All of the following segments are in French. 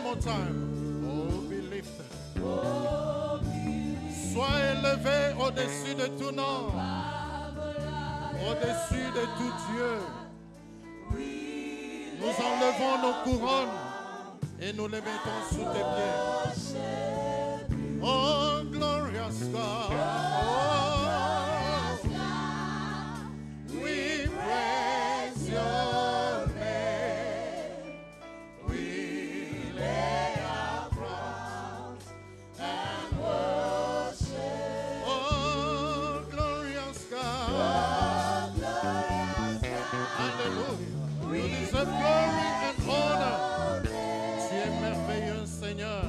more time. Oh, be lifted. Sois élevé au-dessus de tout nom, au-dessus de tout Dieu. Nous enlevons nos couronnes et nous les mettons sous tes pieds. Oh, glorious God. Oh, we praise your name. We lay our crowns and worship. Oh, glorious God. Hallelujah. You deserve glory and honor. Tu es merveilleux, Seigneur.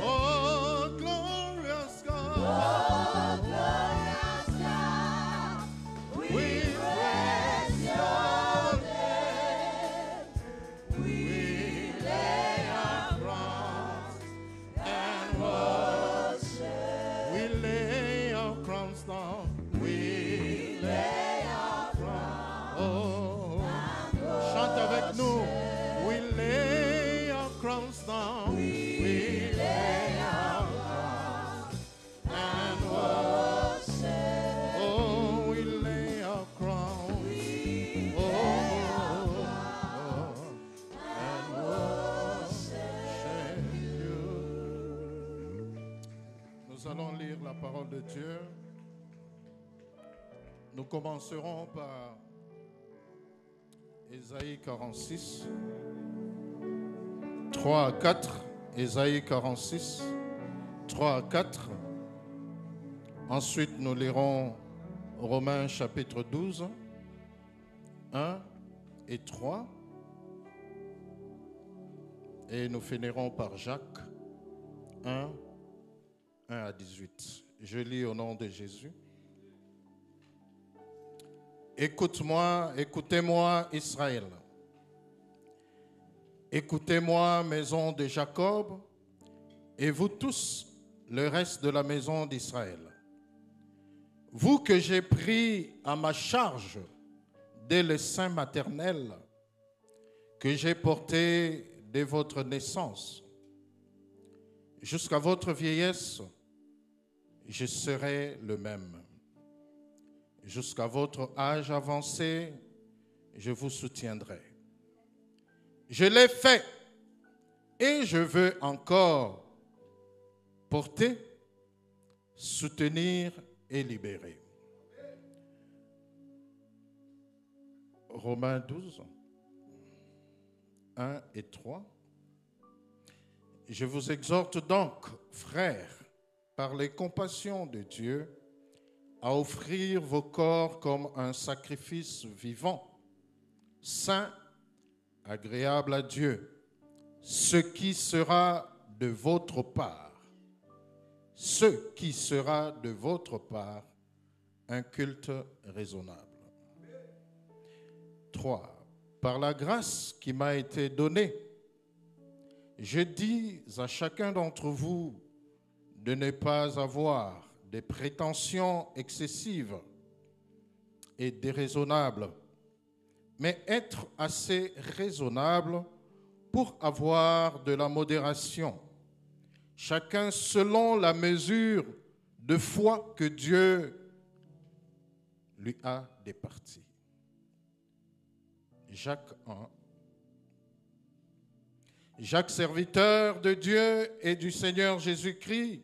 Oh, glorious God. We praise your name. We lay our crowns and worship. We lay our crowns down. We lay our crowns. Oh, chante avec nous. We lay our crowns down. We lay our crowns and worship. Oh, we lay our crowns. Oh, and worship you. Nous allons lire la parole de Dieu. Nous commencerons par Ésaïe 46, 3 à 4. Ésaïe 46, 3 à 4. Ensuite, nous lirons Romains chapitre 12, 1 et 3. Et nous finirons par Jacques 1, 1 à 18. Je lis au nom de Jésus. Écoute-moi, écoutez-moi, Israël. Écoutez-moi, maison de Jacob, et vous tous, le reste de la maison d'Israël. Vous que j'ai pris à ma charge dès le sein maternel, que j'ai porté dès votre naissance, jusqu'à votre vieillesse, je serai le même. Jusqu'à votre âge avancé, je vous soutiendrai. Je l'ai fait et je veux encore porter, soutenir et libérer. Romains 12, 1 et 3. Je vous exhorte donc, frères, par les compassions de Dieu, à offrir vos corps comme un sacrifice vivant, saint, agréable à Dieu, ce qui sera de votre part, un culte raisonnable. 3. Par la grâce qui m'a été donnée, je dis à chacun d'entre vous de ne pas avoir des prétentions excessives et déraisonnables, mais être assez raisonnable pour avoir de la modération, chacun selon la mesure de foi que Dieu lui a départie. Jacques 1. Jacques, serviteur de Dieu et du Seigneur Jésus-Christ,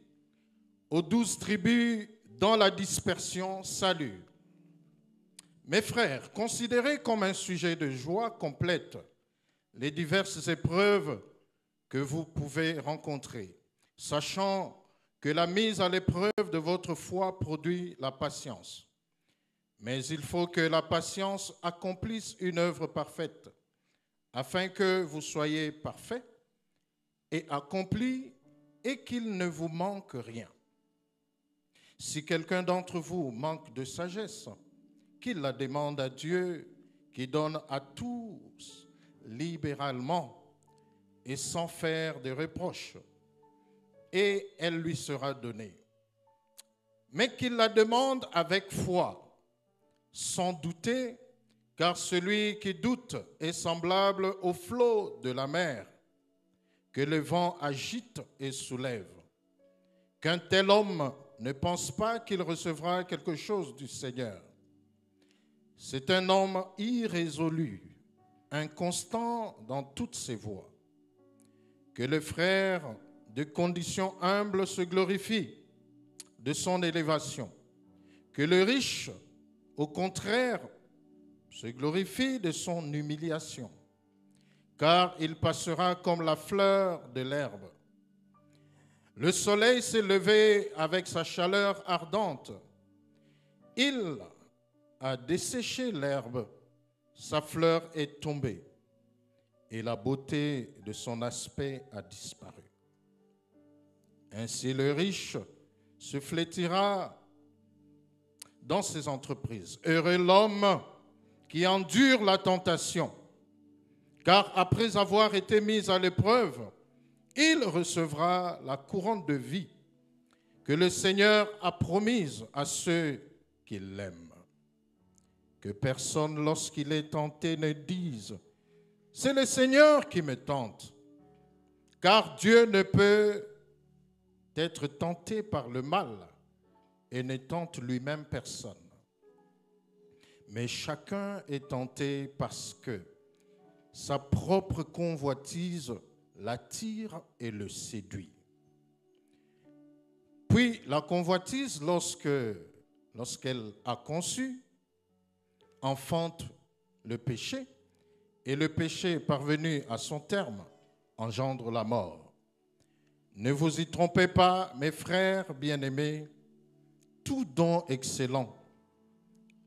aux 12 tribus dans la dispersion, salut. Mes frères, considérez comme un sujet de joie complète les diverses épreuves que vous pouvez rencontrer, sachant que la mise à l'épreuve de votre foi produit la patience. Mais il faut que la patience accomplisse une œuvre parfaite, afin que vous soyez parfaits et accomplis et qu'il ne vous manque rien. Si quelqu'un d'entre vous manque de sagesse, qu'il la demande à Dieu, qui donne à tous libéralement et sans faire de reproches, et elle lui sera donnée. Mais qu'il la demande avec foi, sans douter, Car celui qui doute est semblable au flot de la mer, que le vent agite et soulève. Qu'un tel homme ne pense pas qu'il recevra quelque chose du Seigneur. C'est un homme irrésolu, inconstant dans toutes ses voies. Que le frère de condition humble se glorifie de son élévation. Que le riche, au contraire, se glorifie de son humiliation, car il passera comme la fleur de l'herbe. Le soleil s'est levé avec sa chaleur ardente. Il a desséché l'herbe, sa fleur est tombée, et la beauté de son aspect a disparu. Ainsi le riche se flétira dans ses entreprises. Heureux l'homme qui endure la tentation, car après avoir été mis à l'épreuve, il recevra la couronne de vie que le Seigneur a promise à ceux qui l'aiment. Que personne, lorsqu'il est tenté, ne dise « C'est le Seigneur qui me tente », car Dieu ne peut être tenté par le mal et ne tente lui-même personne. Mais chacun est tenté parce que sa propre convoitise l'attire et le séduit. Puis la convoitise, lorsqu'elle a conçu, enfante le péché, et le péché parvenu à son terme engendre la mort. Ne vous y trompez pas, mes frères bien-aimés, tout don excellent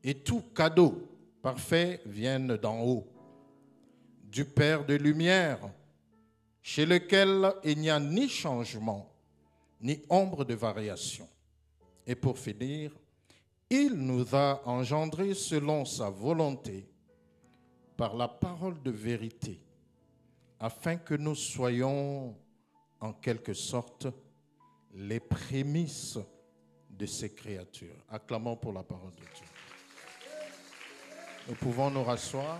et tout cadeau parfait viennent d'en haut, du Père de lumière, chez lequel il n'y a ni changement, ni ombre de variation. Et pour finir, il nous a engendrés selon sa volonté, par la parole de vérité, afin que nous soyons, en quelque sorte, les prémices de ses créatures. Acclamons pour la parole de Dieu. Nous pouvons nous rasseoir.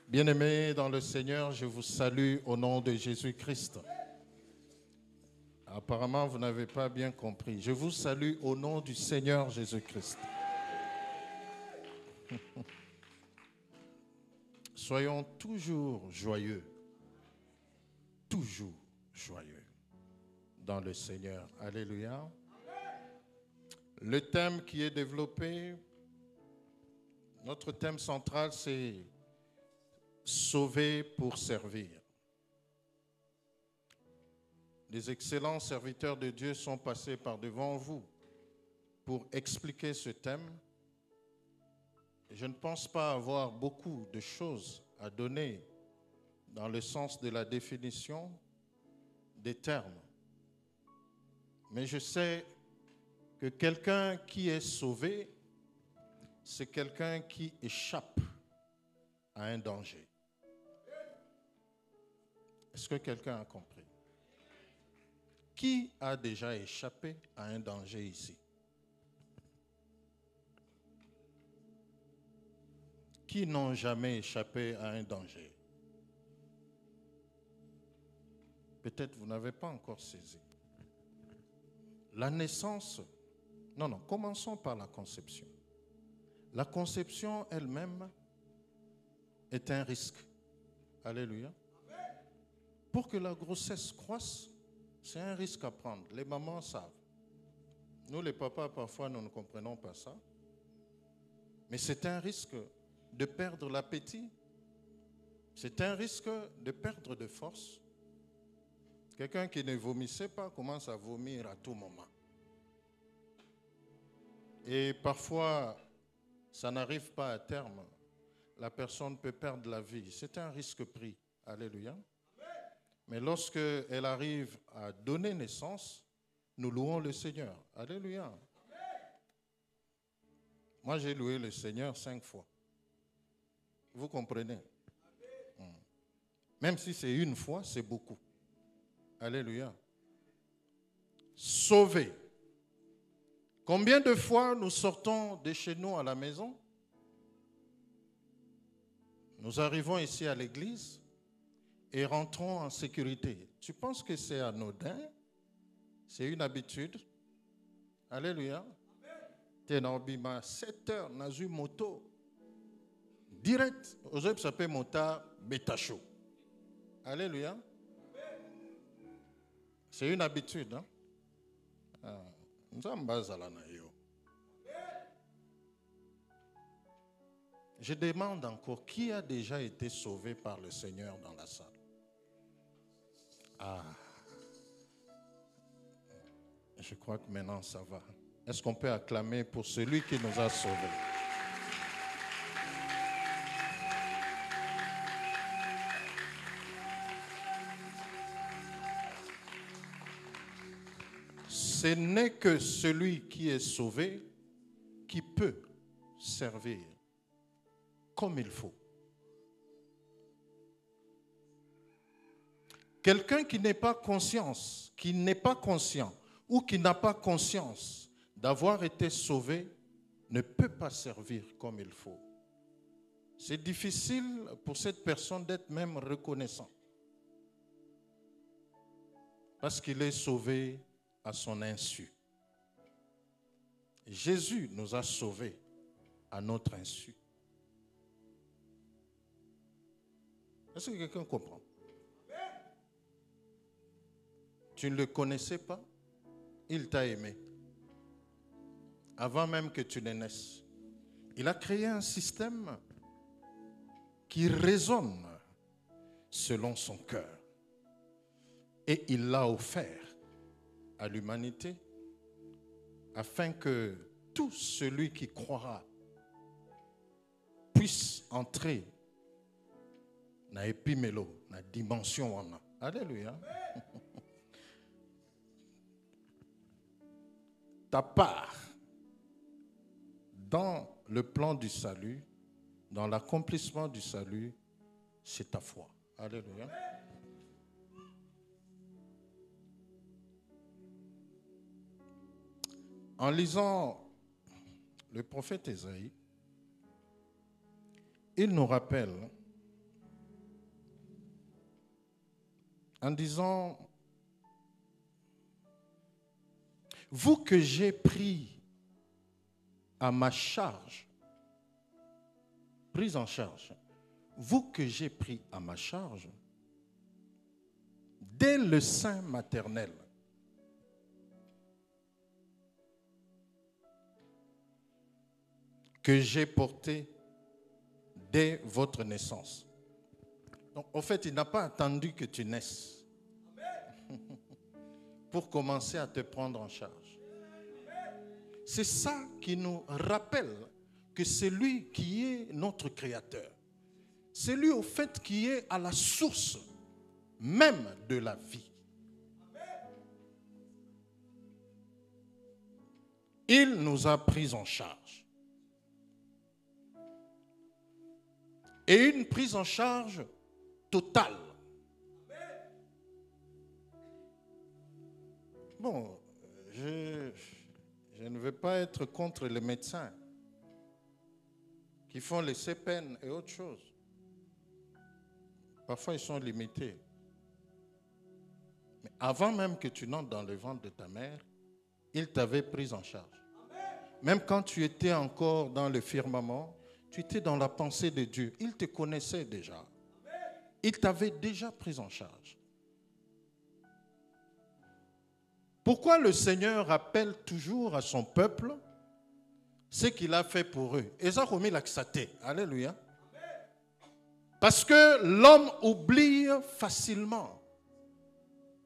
Bien-aimés dans le Seigneur, je vous salue au nom de Jésus-Christ. Apparemment, vous n'avez pas bien compris. Je vous salue au nom du Seigneur Jésus-Christ. Soyons toujours joyeux dans le Seigneur. Alléluia. Le thème qui est développé, notre thème central, c'est sauver pour servir. Des excellents serviteurs de Dieu sont passés par devant vous pour expliquer ce thème. Je ne pense pas avoir beaucoup de choses à donner dans le sens de la définition des termes. Mais je sais que quelqu'un qui est sauvé, c'est quelqu'un qui échappe à un danger. Est-ce que quelqu'un a compris? Qui a déjà échappé à un danger ici? Qui n'ont jamais échappé à un danger? Peut-être vous n'avez pas encore saisi. La naissance, commençons par la conception. La conception elle-même est un risque. Alléluia. Pour que la grossesse croisse, c'est un risque à prendre. Les mamans savent. Nous, les papas, parfois, nous ne comprenons pas ça. Mais c'est un risque de perdre l'appétit. C'est un risque de perdre de force. Quelqu'un qui ne vomissait pas commence à vomir à tout moment. Et parfois, ça n'arrive pas à terme. La personne peut perdre la vie. C'est un risque pris. Alléluia. Mais lorsque elle arrive à donner naissance, nous louons le Seigneur. Alléluia. Moi, j'ai loué le Seigneur 5 fois. Vous comprenez? Même si c'est une fois, c'est beaucoup. Alléluia. Sauvé. Combien de fois nous sortons de chez nous à la maison Nous arrivons ici à l'église et rentrons en sécurité. Tu penses que c'est anodin? C'est une habitude? Alléluia. Tu es dans Bima, 7 heures, dans une moto. Direct, aujourd'hui, ça peut monter bêta chaud. Alléluia. C'est une habitude. Hein? Nous sommes basés là. Je demande encore, qui a déjà été sauvé par le Seigneur dans la salle? Ah. Je crois que maintenant ça va. Est-ce qu'on peut acclamer pour celui qui nous a sauvés? Ce n'est que celui qui est sauvé qui peut servir comme il faut. Quelqu'un qui n'est pas conscient ou qui n'a pas conscience d'avoir été sauvé ne peut pas servir comme il faut. C'est difficile pour cette personne d'être même reconnaissant. Parce qu'il est sauvé à son insu. Jésus nous a sauvés à notre insu. Est-ce que quelqu'un comprend? Tu ne le connaissais pas? Il t'a aimé. Avant même que tu ne naisses. Il a créé un système qui résonne selon son cœur. Et il l'a offert à l'humanité afin que tout celui qui croira puisse entrer dans l'épimelo, dans la dimension. Alléluia. Ta part dans le plan du salut, dans l'accomplissement du salut, c'est ta foi. Alléluia. En lisant le prophète Ésaïe, il nous rappelle en disant: vous que j'ai pris à ma charge, prise en charge, vous que j'ai pris à ma charge, dès le sein maternel, que j'ai porté dès votre naissance. Donc, en fait, il n'a pas attendu que tu naisses pour commencer à te prendre en charge. C'est ça qui nous rappelle que c'est lui qui est notre créateur. C'est lui, au fait, qui est à la source même de la vie. Il nous a pris en charge. Et une prise en charge totale. Bon, je ne veux pas être contre les médecins qui font les CPN et autres choses. Parfois, ils sont limités. Mais avant même que tu n'entres dans le ventre de ta mère, il t'avait pris en charge. Même quand tu étais encore dans le firmament, tu étais dans la pensée de Dieu. Il te connaissait déjà. Il t'avait déjà pris en charge. Pourquoi le Seigneur rappelle toujours à son peuple ce qu'il a fait pour eux? Alléluia. Parce que l'homme oublie facilement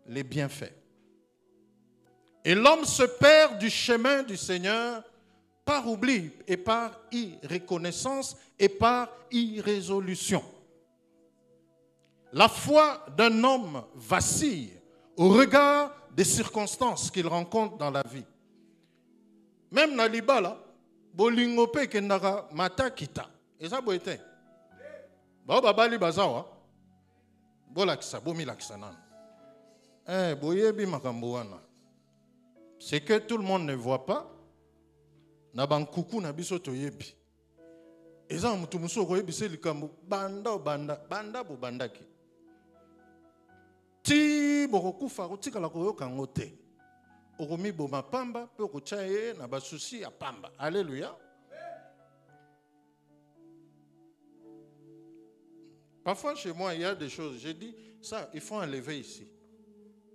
les bienfaits. Et l'homme se perd du chemin du Seigneur par oubli et par irreconnaissance et par irrésolution. La foi d'un homme vacille au regard des circonstances qu'il rencontre dans la vie. Même dans l'Ibala, bolingope kendaka mata kita. Et ça boite. Ba babali bazawa. Bolakisa bomilakisa nan. Boyebi makambo wana. C'est que tout le monde ne voit pas. Na ban kuku na biso toyebi. eza mutu musu ko yebise likambo banda banda bobandaki ti bokokufa kotikala koyoka ngo te okomi boma pamba pe okotya ye na basusi ya pamba. Alléluia. Parfois chez moi il y a des choses, j'ai dit ça il faut enlever ici,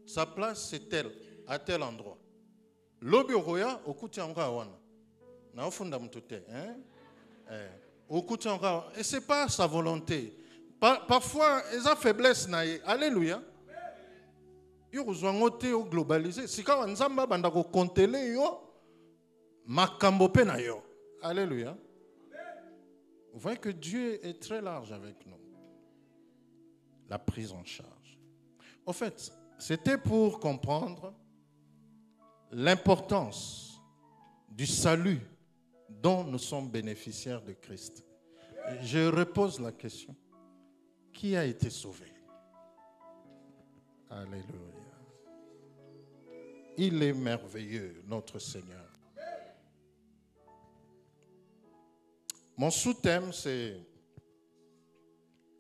sa place c'est tel à tel endroit. Lobi okoya okuti anga wana na ofunda mutu te okuti anga et c'est pas sa volonté. Parfois ils ont faiblesse na ye. Alléluia. Yo kozwango te o globaliser sika wa nzamba banda ko kontele yo makambo pe na yo. Alléluia. Vous voyez que Dieu est très large avec nous. La prise en charge. En fait, c'était pour comprendre l'importance du salut dont nous sommes bénéficiaires de Christ. Et je repose la question. Qui a été sauvé? Alléluia. Il est merveilleux, notre Seigneur. Mon sous-thème, c'est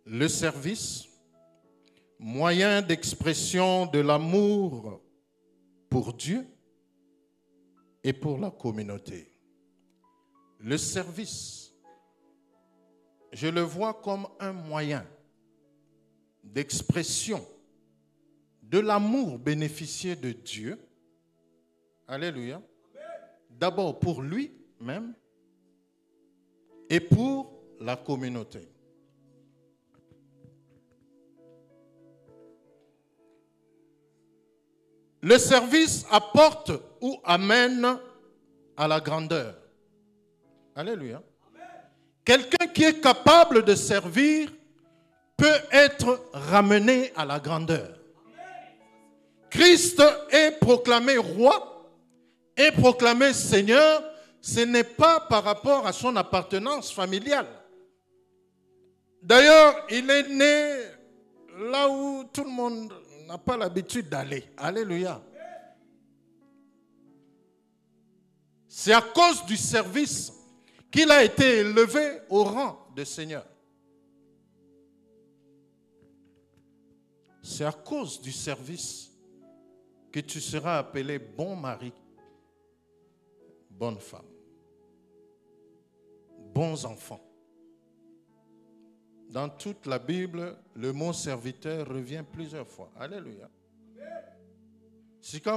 le service, moyen d'expression de l'amour pour Dieu et pour la communauté. Le service, je le vois comme un moyen d'expression de l'amour bénéficié de Dieu. Alléluia. D'abord pour lui-même et pour la communauté. Le service apporte ou amène à la grandeur. Alléluia. Quelqu'un qui est capable de servir peut être ramené à la grandeur. Christ est proclamé roi, est proclamé Seigneur, ce n'est pas par rapport à son appartenance familiale. D'ailleurs, il est né là où tout le monde n'a pas l'habitude d'aller. Alléluia. C'est à cause du service qu'il a été élevé au rang de Seigneur. C'est à cause du service que tu seras appelé bon mari, bonne femme, bons enfants. Dans toute la Bible, le mot serviteur revient plusieurs fois. Alléluia. Si tu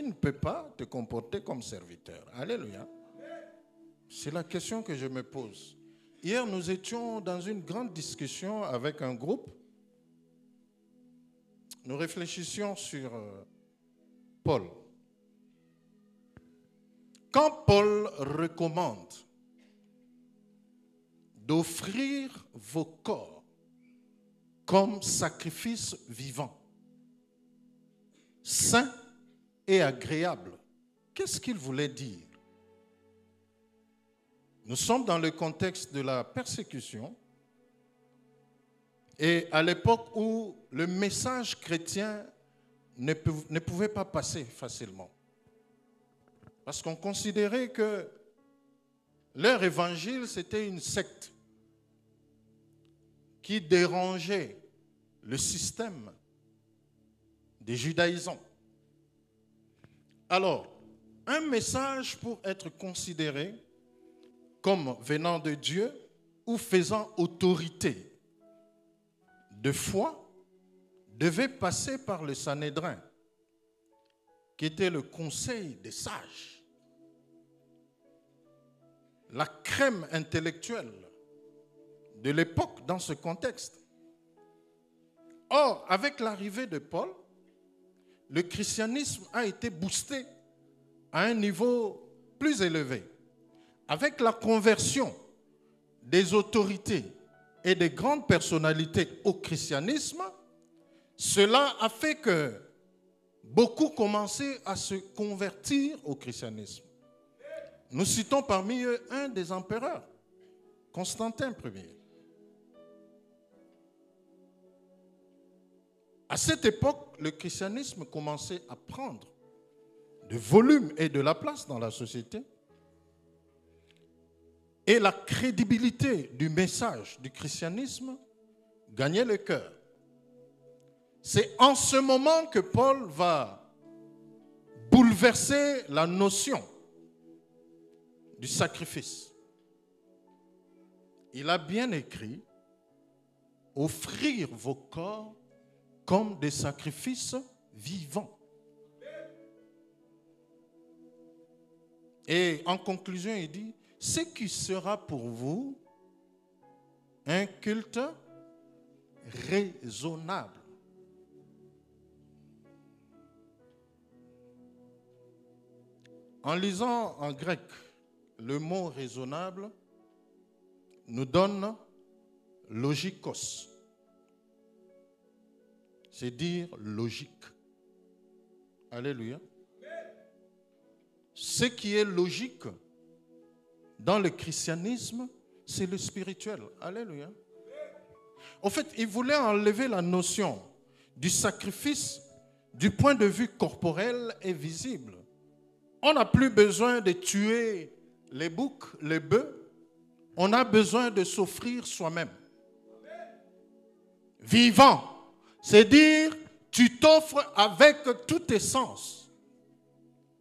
ne peux pas te comporter comme serviteur. Alléluia. C'est la question que je me pose. Hier, nous étions dans une grande discussion avec un groupe. Nous réfléchissions sur Paul. Quand Paul recommande d'offrir vos corps comme sacrifice vivant, saint et agréable, qu'est-ce qu'il voulait dire? Nous sommes dans le contexte de la persécution et à l'époque où le message chrétien ne pouvait pas passer facilement. Parce qu'on considérait que leur évangile, c'était une secte qui dérangeait le système des judaïsants. Alors, un message pour être considéré comme venant de Dieu ou faisant autorité de foi devait passer par le Sanhédrin, qui était le conseil des sages, la crème intellectuelle de l'époque dans ce contexte. Or, avec l'arrivée de Paul, le christianisme a été boosté à un niveau plus élevé. Avec la conversion des autorités et des grandes personnalités au christianisme, cela a fait que beaucoup commençaient à se convertir au christianisme. Nous citons parmi eux un des empereurs, Constantin Ier. À cette époque, le christianisme commençait à prendre de volume et de la place dans la société. et la crédibilité du message du christianisme gagnaient le cœur. C'est en ce moment que Paul va bouleverser la notion du sacrifice. Il a bien écrit « Offrir vos corps comme des sacrifices vivants ». Et en conclusion, il dit « Ce qui sera pour vous un culte raisonnable ». En lisant en grec, le mot raisonnable nous donne logikos. C'est dire logique. Alléluia. Ce qui est logique dans le christianisme, c'est le spirituel. Alléluia. En fait, il voulait enlever la notion du sacrifice du point de vue corporel et visible. On n'a plus besoin de tuer les boucs, les bœufs. On a besoin de s'offrir soi-même. Vivant, c'est dire tu t'offres avec tous tes sens.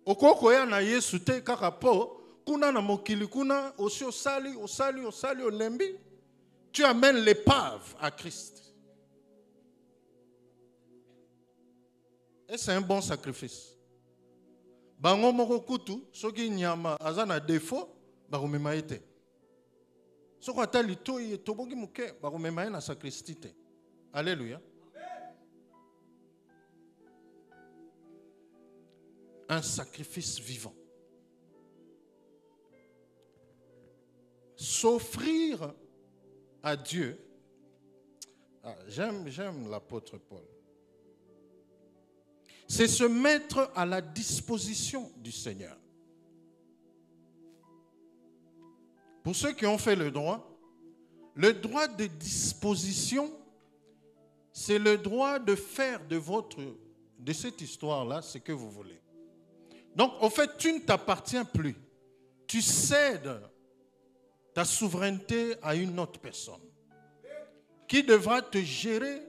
Okokoya na Yesu te kakapo, kuna na mokili kuna osi osali olembi. Tu amènes l'épave à Christ. Et c'est un bon sacrifice. Bango moko kutu, soki nyama azana défaut, bakomema ete. Soko atali toyi toboki muke, bakomema na sacristie te. Alléluia. Un sacrifice vivant. S'offrir à Dieu. J'aime l'apôtre Paul. C'est se mettre à la disposition du Seigneur. Pour ceux qui ont fait le droit de disposition, c'est le droit de faire de cette histoire-là ce que vous voulez. Donc, en fait, tu ne t'appartiens plus. Tu cèdes ta souveraineté à une autre personne qui devra te gérer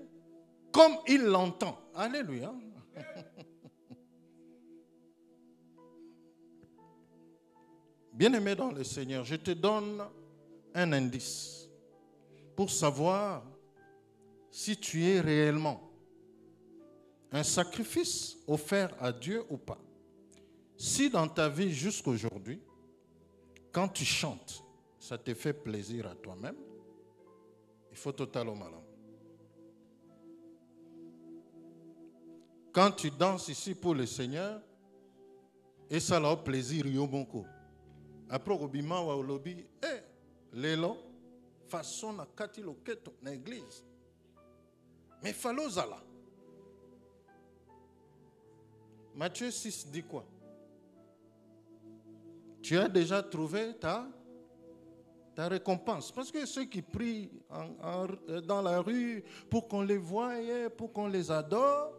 comme il l'entend. Alléluia. Bien-aimé dans le Seigneur, je te donne un indice pour savoir si tu es réellement un sacrifice offert à Dieu ou pas. Si dans ta vie jusqu'aujourd'hui, quand tu chantes, ça te fait plaisir à toi-même, il faut totalement malin. Quand tu danses ici pour le Seigneur, et ça leur plaisir, yobonko. Après, obima wa olobi, lelo, façon na kati loketo na église. Mais falozala. Matthieu 6 dit quoi? Tu as déjà trouvé ta récompense. Parce que ceux qui prient dans la rue pour qu'on les voie, pour qu'on les adore,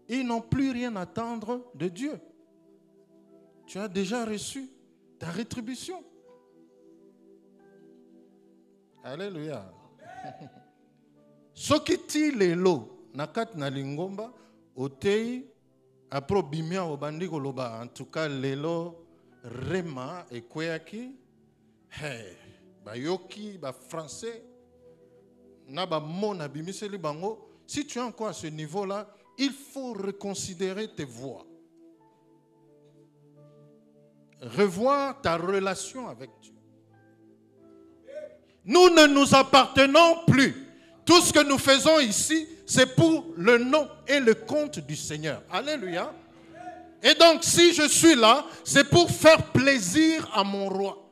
ils n'ont plus rien à attendre de Dieu. Tu as déjà reçu ta rétribution. Alléluia. Soki ti lelo nakat na lingomba otei aprobimia obandi koloba en tout cas lelo rema ekweyaki bayoki ba français na ba mona bimiseli bango. Si tu es encore à ce niveau-là, il faut reconsidérer tes voies. Revoir ta relation avec Dieu. Nous ne nous appartenons plus. Tout ce que nous faisons ici, c'est pour le nom et le compte du Seigneur. Alléluia. Et donc, si je suis là, c'est pour faire plaisir à mon roi.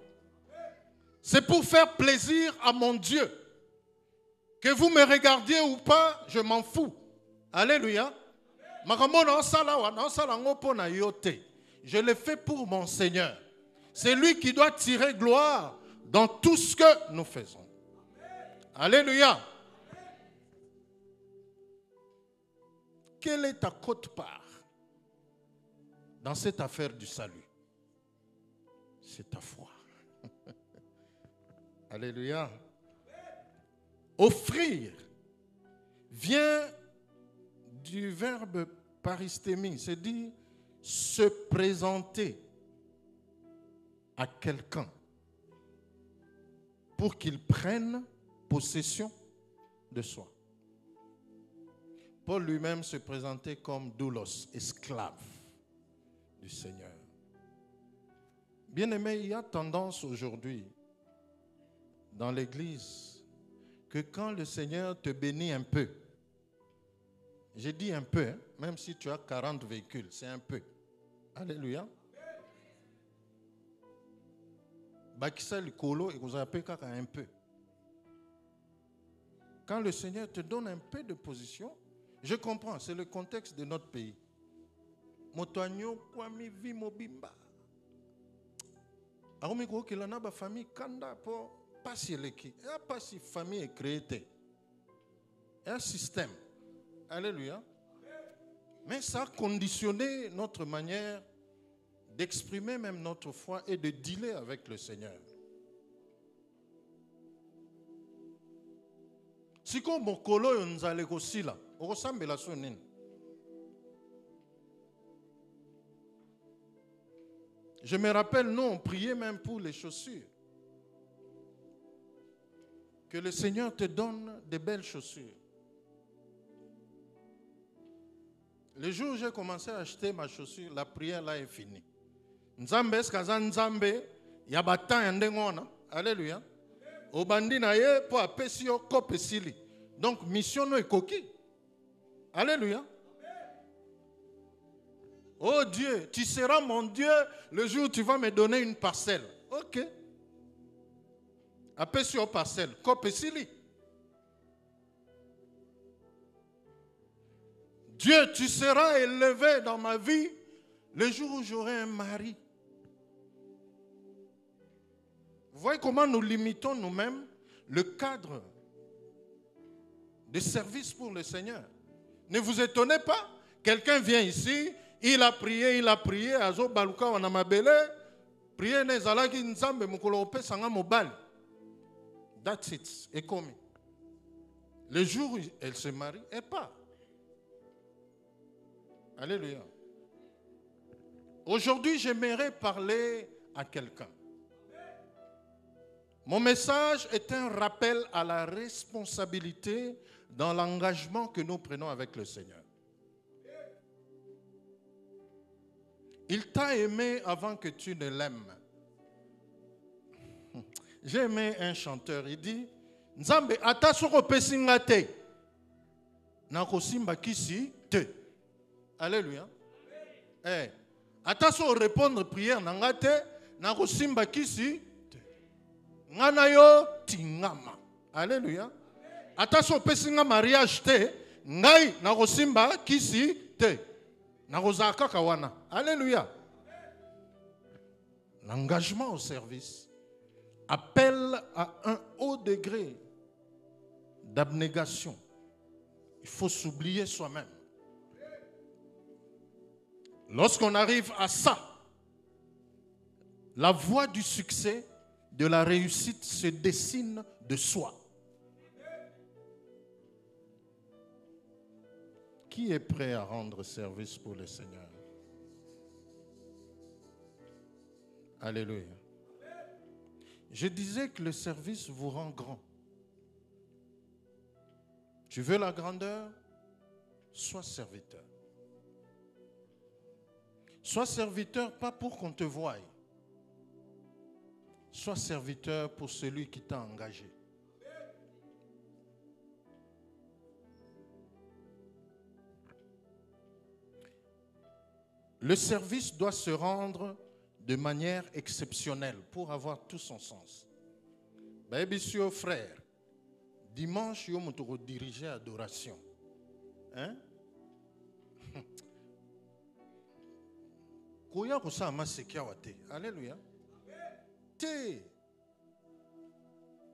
C'est pour faire plaisir à mon Dieu. Que vous me regardiez ou pas, je m'en fous. Alléluia. Je le fais pour mon Seigneur. C'est lui qui doit tirer gloire dans tout ce que nous faisons. Alléluia. Quelle est ta quote-part dans cette affaire du salut? C'est ta foi. Alléluia. Offrir vient du verbe paristémie, c'est-à-dire se présenter à quelqu'un pour qu'il prenne possession de soi. Paul lui-même se présentait comme doulos, esclave du Seigneur. Bien-aimé, il y a tendance aujourd'hui dans l'Église que quand le Seigneur te bénit un peu, j'ai dit un peu, hein, même si tu as 40 véhicules, c'est un peu. Alléluia. Bakissa le colo et vous appelez un peu. Quand le Seigneur te donne un peu de position, je comprends, c'est le contexte de notre pays. Motoagno kwami vi mobimba. Aromi ko kelana ba famille kanda po passer leki. Et pas si famille est créée. Un système. Alléluia. Mais ça a conditionné notre manière d'exprimer même notre foi et de dealer avec le Seigneur. Si comme mokolo yonzale kosila, okosambela sonini. Je me rappelle, nous on priait même pour les chaussures. Que le Seigneur te donne de belles chaussures. Le jour où j'ai commencé à acheter ma chaussure, la prière là est finie. Nzambe eskaza nzambe yabatan yandengona. Alléluia. Obandi na ye po apesi yo kopesili. Donc mission no ekoki. Alléluia. Oh Dieu, tu seras mon Dieu le jour où tu vas me donner une parcelle. Ok. Apesi yo parcelle, kopesili. Dieu, tu seras élevé dans ma vie le jour où j'aurai un mari. Vous voyez comment nous limitons nous-mêmes le cadre de service pour le Seigneur. Ne vous étonnez pas, quelqu'un vient ici, il a prié, azo baluka wanamabele, prié nezalaki nzambe mukolo opesanga mobali. That's it, et comme. Le jour où elle se marie, elle part. Alléluia. Aujourd'hui, j'aimerais parler à quelqu'un. Mon message est un rappel à la responsabilité dans l'engagement que nous prenons avec le Seigneur. Il t'a aimé avant que tu ne l'aimes. J'ai aimé un chanteur, il dit Nzambe ata soko pesinga te na kosimba kisi te. Alléluia. Eh, ata so répondre prière nanga te na kosimba kisi te. Ngana yo tingama. Alléluia. Ata so pesinga mariage te ngai na kosimba kisi te. Na kozaka kawana. Alléluia. L'engagement au service appelle à un haut degré d'abnégation. Il faut s'oublier soi-même. Lorsqu'on arrive à ça, la voie du succès, de la réussite se dessine de soi. Qui est prêt à rendre service pour le Seigneur? Alléluia. Je disais que le service vous rend grand. Tu veux la grandeur? Sois serviteur. Sois serviteur pas pour qu'on te voie. Sois serviteur pour celui qui t'a engagé. Le service doit se rendre de manière exceptionnelle pour avoir tout son sens. Monsieur frère, dimanche, vous me dirigez adoration. Hein? Alléluia.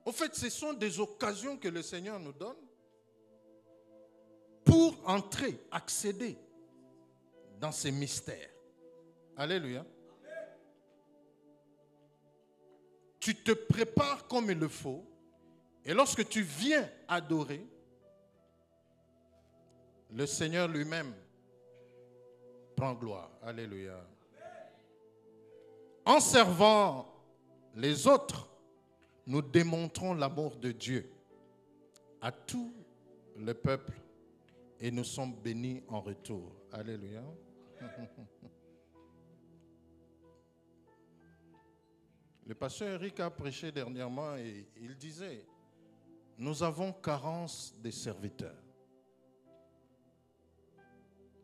En fait, ce sont des occasions que le Seigneur nous donne pour entrer, accéder dans ces mystères. Alléluia. tu te prépares comme il le faut. Et lorsque tu viens adorer, le Seigneur lui-même prend gloire. Alléluia. En servant les autres, nous démontrons l'amour de Dieu à tout le peuple et nous sommes bénis en retour. Alléluia. Le pasteur Eric a prêché dernièrement et il disait, nous avons carence des serviteurs.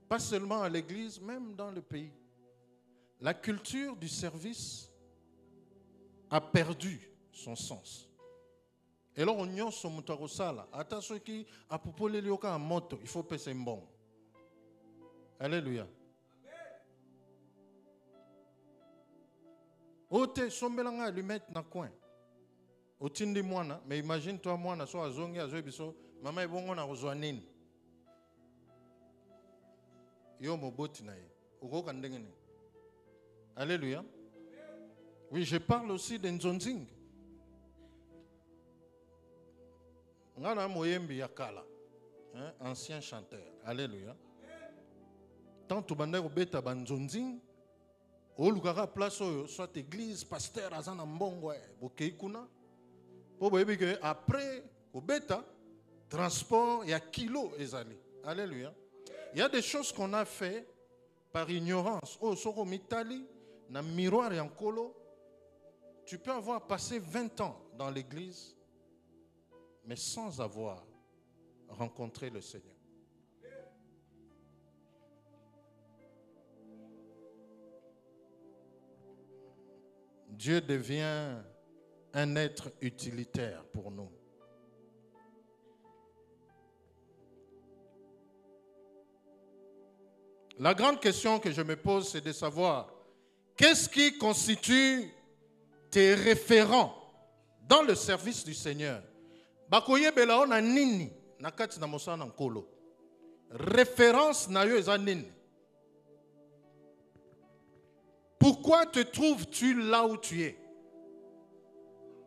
Pas seulement à l'église, même dans le pays. La culture du service a perdu son sens. Et là, on y a son motarosala. Attention qui a popolé le en moto, il faut passer un bon. Alléluia. Ote sombelanga lui mettre dans coin. Otindi mwana, mais imagine toi mwana so azongi azobiso, mama ebongo na rozwanini. Yo moboti na ye. Ukoka ndengene. Alléluia. Oui, je parle aussi d'Nzonzing. Ngana moyembi yakala. Ancien chanteur. Alléluia. Tant tu bande obeta banzonzing, o lukaka place oyo, soit église, pasteur azana mbongo bokei kuna. Po boyebi que après obeta transport ya kilo ezali. Alléluia. Il y a des choses qu'on a fait par ignorance. Oh, soko mitali na miroir et en colo. Tu peux avoir passé 20 ans dans l'église, mais sans avoir rencontré le Seigneur. Dieu devient un être utilitaire pour nous. La grande question que je me pose, c'est de savoir qu'est-ce qui constitue tes référents dans le service du Seigneur. Bakoye bela ona nini nakati na mosana nkolo. Référence na yo eza nini. Pourquoi te trouves-tu là où tu es?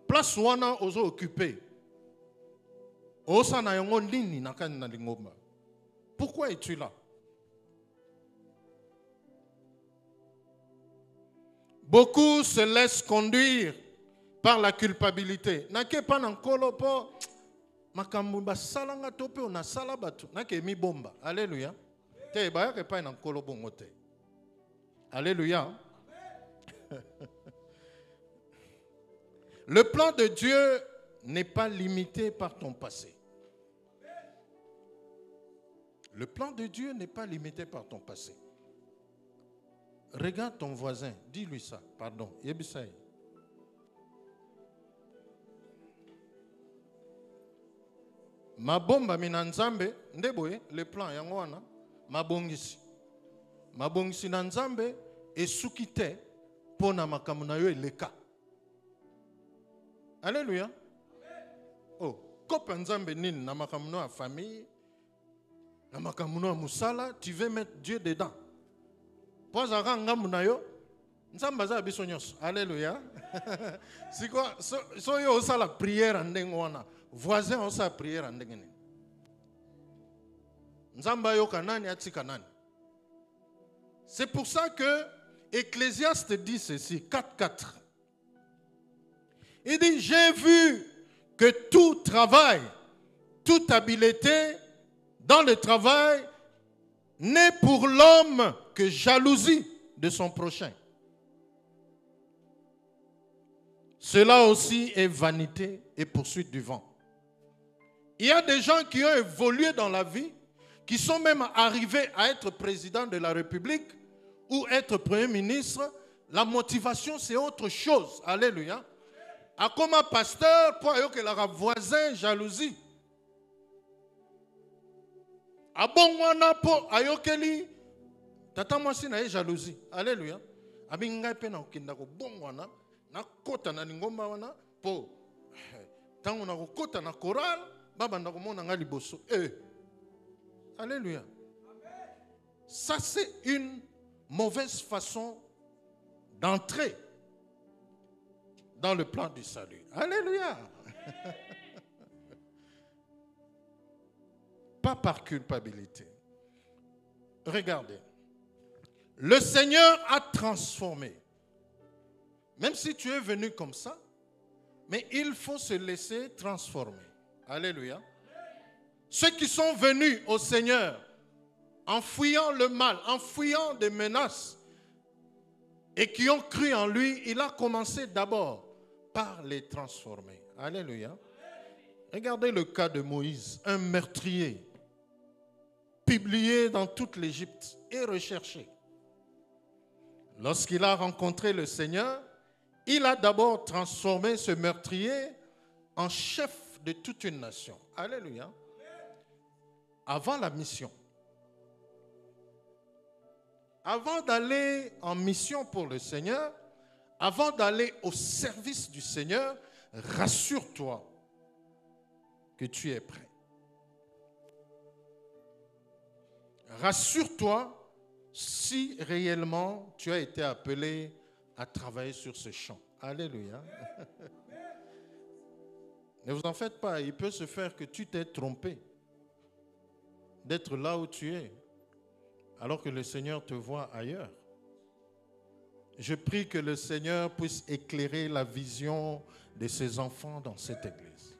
Place wana ozo occupé. Osa na yongo nini nakani na lingomba. Pourquoi es-tu là? Beaucoup se laissent conduire par la culpabilité. Nake pa na nkolo po makambo basalanga to pe ona sala batu. Nake mi bomba. Alléluia. Te ba ke pa na nkolo bongo te. Alléluia. Le plan de Dieu n'est pas limité par ton passé. Le plan de Dieu n'est pas limité par ton passé. Regarde ton voisin, dis-lui ça, pardon. Yebisai. Ma bomba minanzambe, ndeboye, le plan yangwana, ma bongisi. Ma bongisi nanzambe, et soukite, pona makamuna yo eleka. Alléluia. Oh, kopa nzambe nini na makamuna famille, na makamuna musala, tu veux mettre Dieu dedans. Alléluia. C'est quoi? So yo osa la prière en dengwana. Voisin osa prière en dengene. Nzamba yo kanani atika nani. C'est pour ça que Ecclésiaste dit ceci, 4:4. Il dit, j'ai vu que tout travail, toute habileté dans le travail n'est pour l'homme que jalousie de son prochain. Cela aussi est vanité et poursuite du vent. Il y a des gens qui ont évolué dans la vie, qui sont même arrivés à être président de la République ou être premier ministre. La motivation, c'est autre chose. Alléluia. A comme un pasteur, pour que la voisin jalousie. A bon wana po ayokeli tata mwasi na jalousie. Alléluia. Abi ngai pe na okinda ko bon wana na kota na lingomba wana po tango na kota na chorale baba ndako mona nga liboso. Alléluia. Ça c'est une mauvaise façon d'entrer dans le plan du salut. Alléluia. Pas par culpabilité. Regardez. Le Seigneur a transformé. Même si tu es venu comme ça, mais il faut se laisser transformer. Alléluia. Ceux qui sont venus au Seigneur en fuyant le mal, en fuyant des menaces, et qui ont cru en lui, il a commencé d'abord par les transformer. Alléluia. Regardez le cas de Moïse, un meurtrier, publié dans toute l'Égypte et recherché. Lorsqu'il a rencontré le Seigneur, il a d'abord transformé ce meurtrier en chef de toute une nation. Alléluia. Avant la mission. Avant d'aller en mission pour le Seigneur, avant d'aller au service du Seigneur, rassure-toi que tu es prêt. Rassure-toi si réellement tu as été appelé à travailler sur ce champ. Alléluia. Ne vous en faites pas, il peut se faire que tu t'es trompé d'être là où tu es, alors que le Seigneur te voit ailleurs. Je prie que le Seigneur puisse éclairer la vision de ses enfants dans cette église.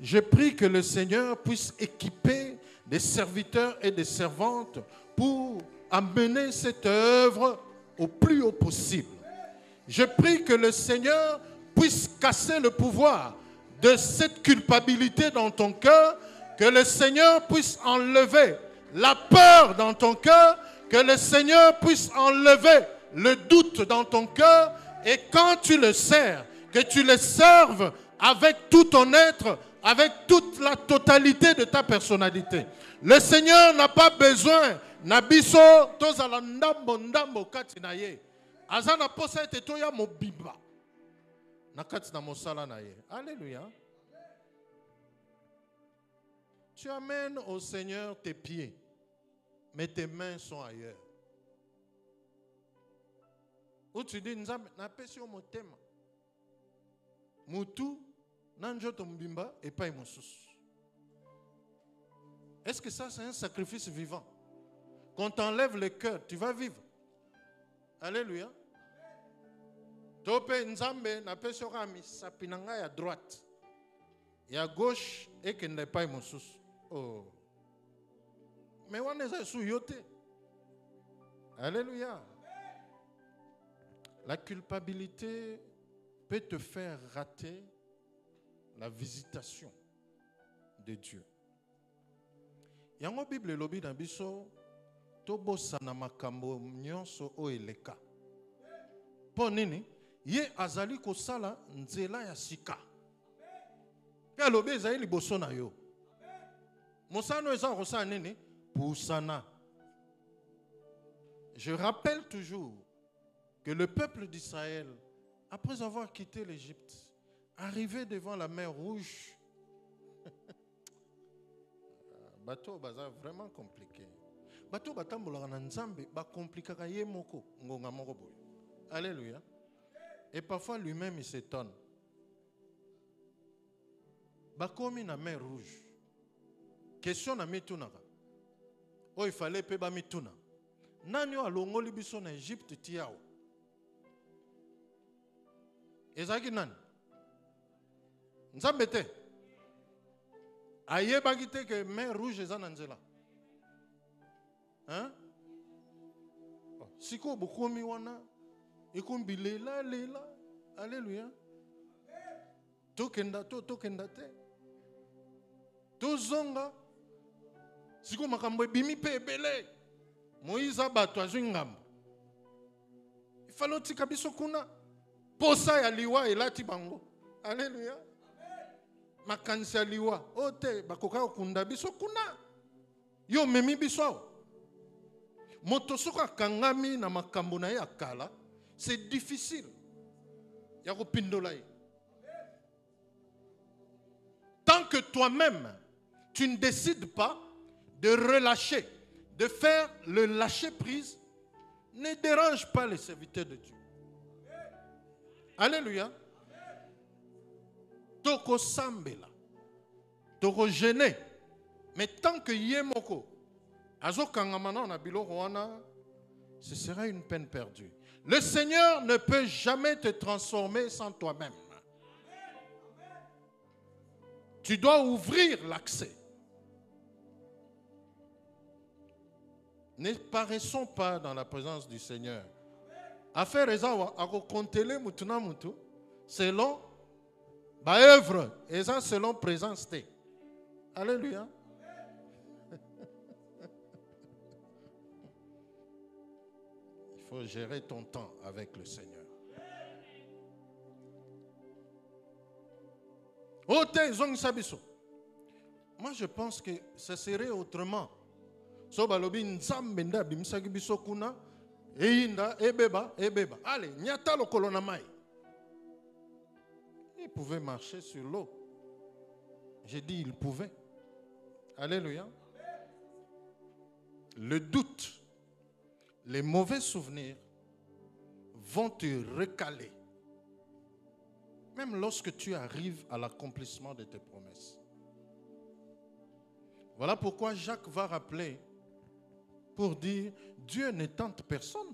Je prie que le Seigneur puisse équiper des serviteurs et des servantes pour amener cette œuvre au plus haut possible. Je prie que le Seigneur puisse casser le pouvoir de cette culpabilité dans ton cœur, que le Seigneur puisse enlever la peur dans ton cœur, que le Seigneur puisse enlever le doute dans ton cœur, et quand tu le sers, que tu le serves avec tout ton être, avec toute la totalité de ta personnalité. Le Seigneur n'a pas besoin nabiso tozala ndambo ndambo kati na ye. Azana posa ete toya mobimba na kati na mosala na ye. Alléluia. Tu amènes au Seigneur tes pieds, mais tes mains sont ailleurs. Ou tu dis, Nzambe, na pesi o motema. Mutu, nanjoto mbimba, et pas mosusu. Est-ce que ça, c'est un sacrifice vivant? Quand tu enlèves le cœur, tu vas vivre. Alléluia. Tope Nzambe, na pesi o rami, sapinanga à droite. Et à gauche, et qu'il n'est pas mosusu. Oh. Mais on est sous yote. Alléluia. La culpabilité peut te faire rater la visitation de Dieu. Yango Bible lobi na biso tobosa na makambo nyonso o eleka. Po nini? Ye azali kosala nzela ya sika. Pe lobi ezali liboso na yo. Mosano eza kosala nini? Pusana. Je rappelle toujours que le peuple d'Israël, après avoir quitté l'Égypte, arrivé devant la mer Rouge, bateau baza vraiment compliqué. Bateau batambola na nzambe ba compliquera ye moko ngonga moko boy. Alléluia. Et parfois lui-même il s'étonne. Bakomi na mer Rouge. Question na mitunaka. Oh il fallait pe ba mituna. Nani wa longoli biso na Égypte tiao. Ezaki nani? Nzambe te. Aye bagite que mer rouge eza na nzela. Hein? Siko bukomi wana ikumbi lela. Alléluia. Tokenda te. Tozonga. Siko makambo ebimi pe ebele. Moïse abato azwi ngambo. Ifalo tika biso kuna. Posa ya liwa elati bango. Alléluia. Makanisi ya liwa. Ote bakoka okunda biso kuna. Yo memi biso. Moto soka kangami na makambo na ye akala. C'est difficile. Ya kopindola ye. Tant que toi-même, tu ne décides pas de relâcher, de faire le lâcher prise, ne dérange pas les serviteurs de Dieu. Alléluia. toko sambela, toko gêné. Mais tant que yemoko, azo kangamana na biloko wana, ce sera une peine perdue. Le Seigneur ne peut jamais te transformer sans toi-même. Tu dois ouvrir l'accès. Ne paraissons pas dans la présence du Seigneur. Affaire ezawa ako kontele mutuna mutu selon ba œuvre et ça selon présence té. Alléluia. Il faut gérer ton temps avec le Seigneur. Moi je pense que ça serait autrement. So balobi nzambe nda bimisaki biso kuna eyinda ebeba. Allez, nyata lokolo na mai. Il pouvait marcher sur l'eau. J'ai dit il pouvait. Alléluia. Le doute, les mauvais souvenirs vont te recaler. Même lorsque tu arrives à l'accomplissement de tes promesses. Voilà pourquoi Jacques va rappeler pour dire, Dieu ne tente personne.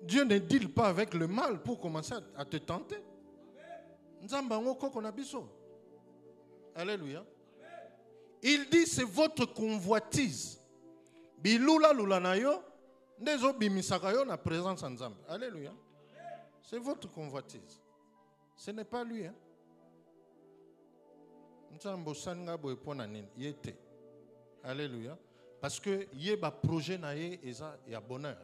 Dieu ne deal pas avec le mal pour commencer à te tenter. Alléluia. Il dit, c'est votre convoitise. Bilula lulanayo, nezo bimisakayo na présence ensemble. Alléluia. C'est votre convoitise. Ce n'est pas lui. Hein? Alléluia. Parce que il y a un projet et il y a bonheur.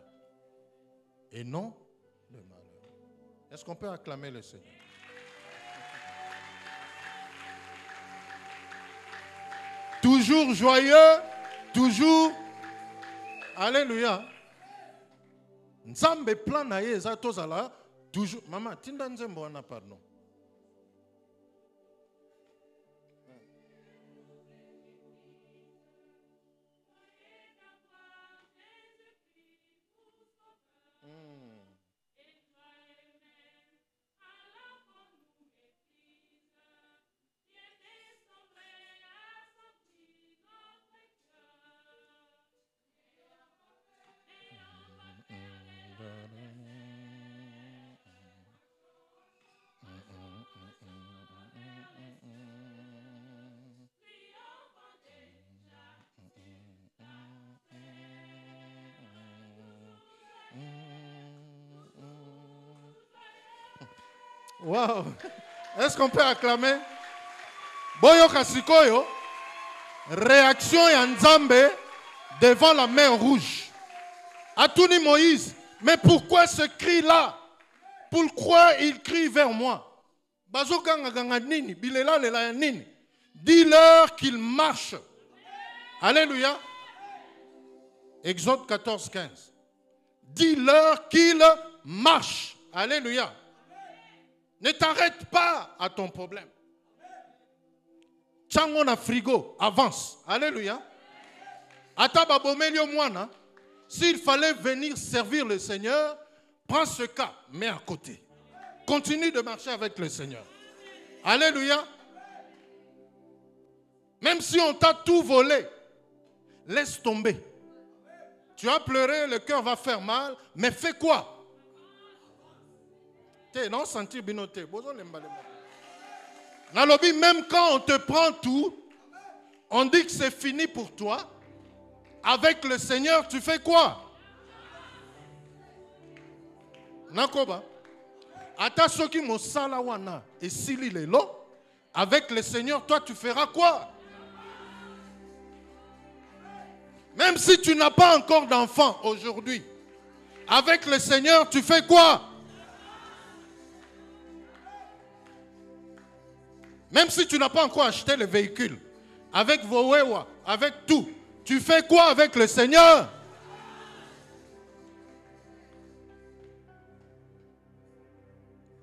Et non le malheur. Est-ce qu'on peut acclamer le Seigneur? Toujours joyeux, toujours. Alléluia. Nzambe plan na ye za tozala toujours. Maman, tinda nzembo wana pardon. Wow! Est-ce qu'on peut acclamer? Boyo Kasikoyo, réaction ya Nzambe devant la mer rouge. Atouni Moïse, mais pourquoi ce cri-là? Pourquoi il crie vers moi? Dis-leur qu'il marche. Alléluia. Exode 14, 15. Dis-leur qu'il marche. Alléluia. Ne t'arrête pas à ton problème. Tchango na frigo, avance. Alléluia. Atababomelio moana. S'il fallait venir servir le Seigneur, prends ce cas, mets à côté. Continue de marcher avec le Seigneur. Alléluia. Même si on t'a tout volé, laisse tomber. Tu as pleuré, le cœur va faire mal, mais fais quoi? Non, sentir binoté. Même quand on te prend tout, on dit que c'est fini pour toi. Avec le Seigneur, tu fais quoi? Nakoba. Ata soki mosala wana et sili lelo. Avec le Seigneur, toi, tu feras quoi? Même si tu n'as pas encore d'enfant aujourd'hui, avec le Seigneur, tu fais quoi? Même si tu n'as pas encore acheté le véhicule, avec vos wewa, avec tout, tu fais quoi avec le Seigneur?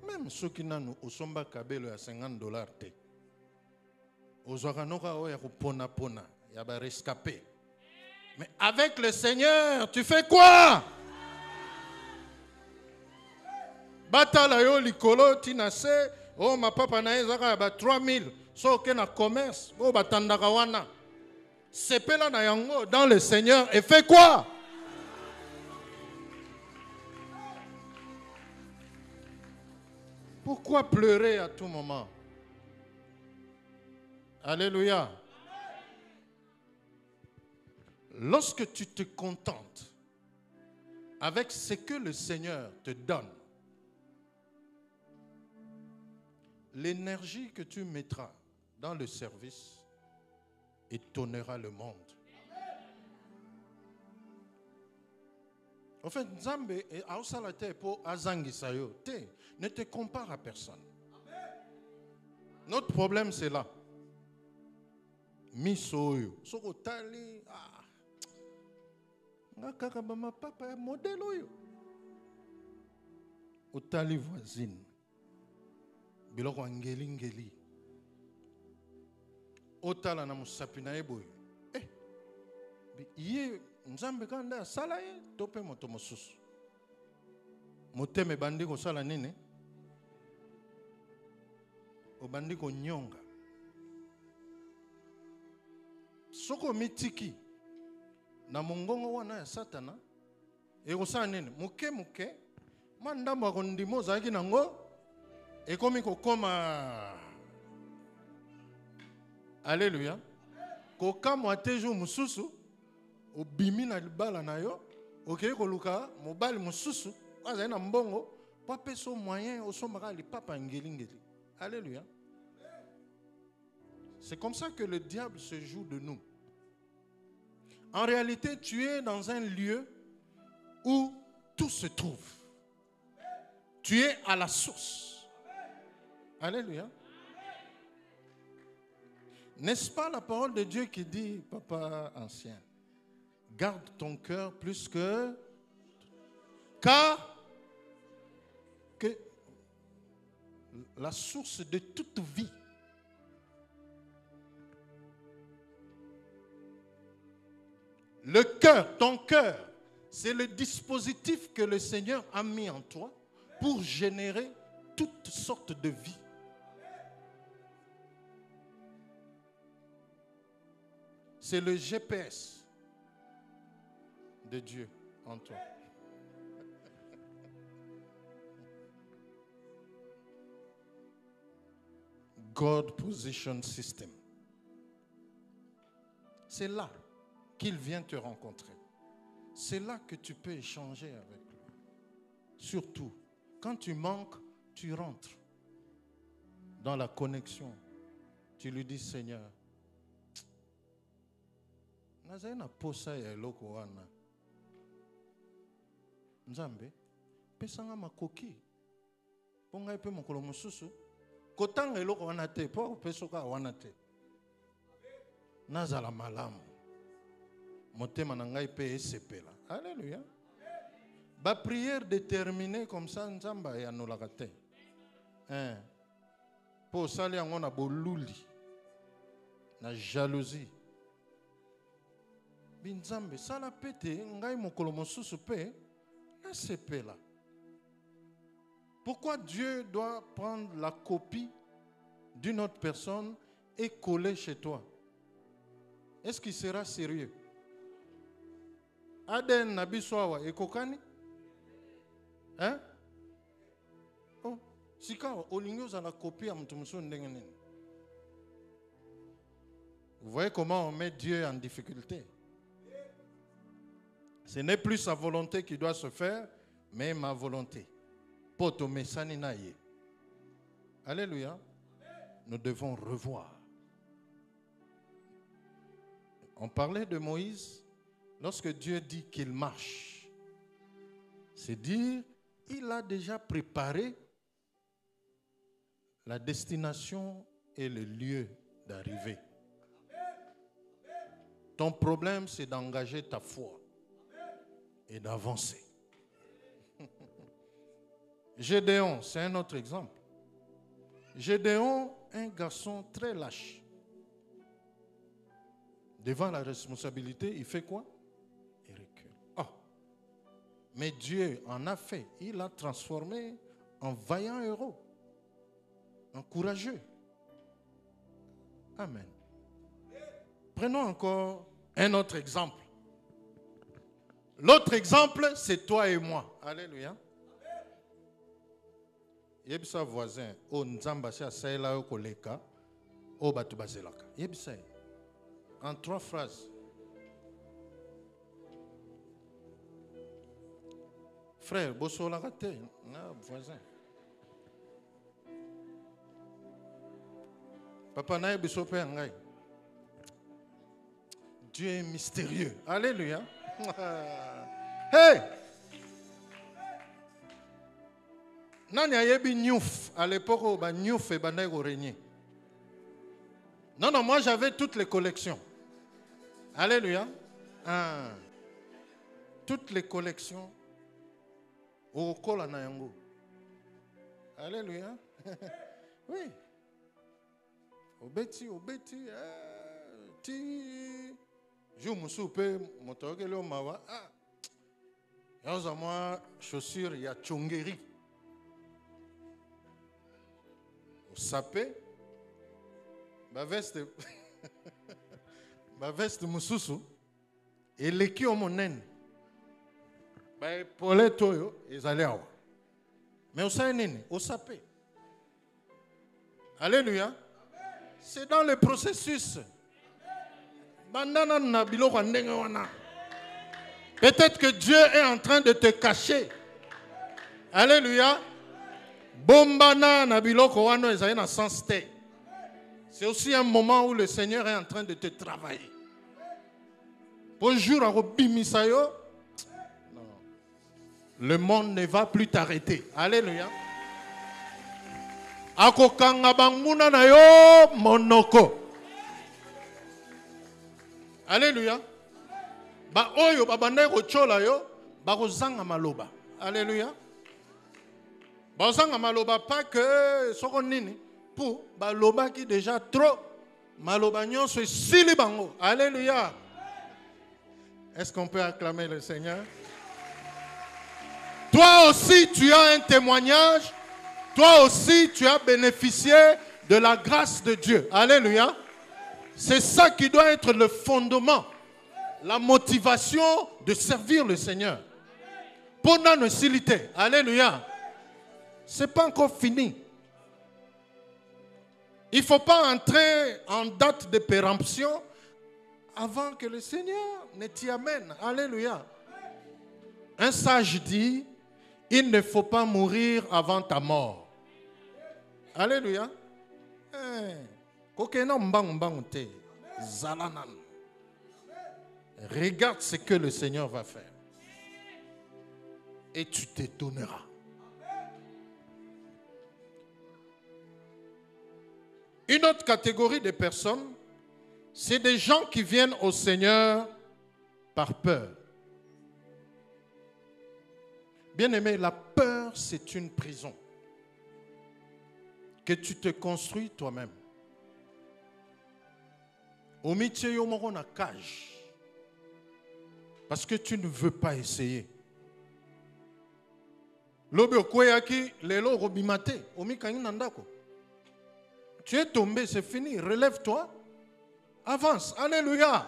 Même ceux qui n'ont pas kabelo à $50, il y a rescapé. Mais avec le Seigneur, tu fais quoi? Batala yo likolo tinase. Oh, ma papa na ezaka ba 3000. So ke na commerce. Oh, batandaka wana. Sepela na yango dans le Seigneur. Et fait quoi? Pourquoi pleurer à tout moment? Alléluia. Lorsque tu te contentes avec ce que le Seigneur te donne, l'énergie que tu mettras dans le service étonnera le monde. En fait, Nzambe et Aosalate pour Azangisayo, ne te compare à personne. Notre problème, c'est là. Misoyo. Sokotali. Ngakakabama papa modèle oyo. Otali voisine. Biloko ngeli ngeli. Otala na musapina eboyo. Ye Nzambe kanda sala ye tope moto mosusu. Moteme bandi ko sala nini? Obandi ko nyonga. Soko mitiki na mongongo wana ya Satana ekosala nini? Muke muke mandamba ko ndimo zaki nango ekomi kokoma. Alléluia. Kokamo atejo mususu obimi na libala na yo okeye koluka mobali mususu azali na mbongo pa peso moyen osomaka lipapa ngeli ngeli. Alléluia. C'est comme ça que le diable se joue de nous. En réalité, tu es dans un lieu où tout se trouve. Tu es à la source. Alléluia. N'est-ce pas la parole de Dieu qui dit, papa ancien, garde ton cœur plus que... Car que la source de toute vie. Le cœur, ton cœur, c'est le dispositif que le Seigneur a mis en toi pour générer toutes sortes de vie. C'est le GPS de Dieu en toi. God Position System. C'est là qu'il vient te rencontrer. C'est là que tu peux échanger avec lui. Surtout, quand tu manques, tu rentres dans la connexion. Tu lui dis, Seigneur, nazana posa ya eloko wana. Nzambe, pesanga makoki. Ponga epe mokolo mosusu. Kotanga eloko wana te, po pesoka wana te. Nazala malamu. Motema na ngai pe esepela. Alléluia. Ba prière déterminée comme ça nzamba ya nolaka te. Po sali yango na boluli. Na jalousie. Binzambe sala pete ngai mokolo mosusu pe na sepela. Pourquoi Dieu doit prendre la copie d'une autre personne et coller chez toi? Est-ce qu'il sera sérieux? Aden nabiswawa ekokani? Hein? Oh, sika olingo za la copie à mtumuso ndenge nini? Vous voyez comment on met Dieu en difficulté? Ce n'est plus sa volonté qui doit se faire, mais ma volonté. Poto mesani naye. Alléluia. Nous devons revoir. On parlait de Moïse. Lorsque Dieu dit qu'il marche, c'est dire il a déjà préparé la destination et le lieu d'arrivée. Ton problème, c'est d'engager ta foi et d'avancer. Gédéon, c'est un autre exemple. Gédéon, un garçon très lâche. Devant la responsabilité, il fait quoi? Il recule. Oh. Mais Dieu en a fait. Il a transformé un vaillant héros, un courageux. Amen. Prenons encore un autre exemple. L'autre exemple, c'est toi et moi. Alléluia. Yebisa voisin, o nzamba si asaila yo koleka, o batu bazelaka. Yebisa. En 3 phrases. Frère, bosso la raté, voisin. Papa na yebiso pe ngai. Dieu est mystérieux. Alléluia. Hey! Nani ayebi Niouf à l'époque où Niouf et Bandai régné. Non, moi j'avais toutes les collections. Alléluia. Toutes les collections. Au Kola Nayango. Alléluia. Oui. Obeti. Je me soupe, motogelo mawa. Y'a moi chaussures, il y a Tchongeri. Au sapé, ma veste, mususu, et l'équipe au monen. Pour les toyo, ils allaient à. Mais au sapé, au sapé. Alléluia. C'est dans le processus. Peut-être que Dieu est en train de te cacher. Alléluia. C'est aussi un moment où le Seigneur est en train de te travailler. Bonjour à Robimisayo. Le monde ne va plus t'arrêter. Alléluia. Akokanga banguna na yo monoko. Alléluia. Ba oyo babanda ko chola yo ba kozanga maloba. Alléluia. Ba kozanga maloba pas que soko nini pour ba loba qui déjà trop maloba nyonso sili bango. Alléluia. Est-ce qu'on peut acclamer le Seigneur? Toi aussi tu as un témoignage. Toi aussi tu as bénéficié de la grâce de Dieu. Alléluia. C'est ça qui doit être le fondement, la motivation de servir le Seigneur. Pendant nos silité. Alléluia. Ce n'est pas encore fini. Il ne faut pas entrer en date de péremption avant que le Seigneur ne t'y amène. Alléluia. Un sage dit, il ne faut pas mourir avant ta mort. Alléluia. Regarde ce que le Seigneur va faire. Et tu t'étonneras. Une autre catégorie de personnes, c'est des gens qui viennent au Seigneur par peur. Bien-aimé, la peur, c'est une prison que tu te construis toi-même. Au métier, il y a une cage. Parce que tu ne veux pas essayer. Tu es tombé, c'est fini. Relève-toi. Avance. Alléluia.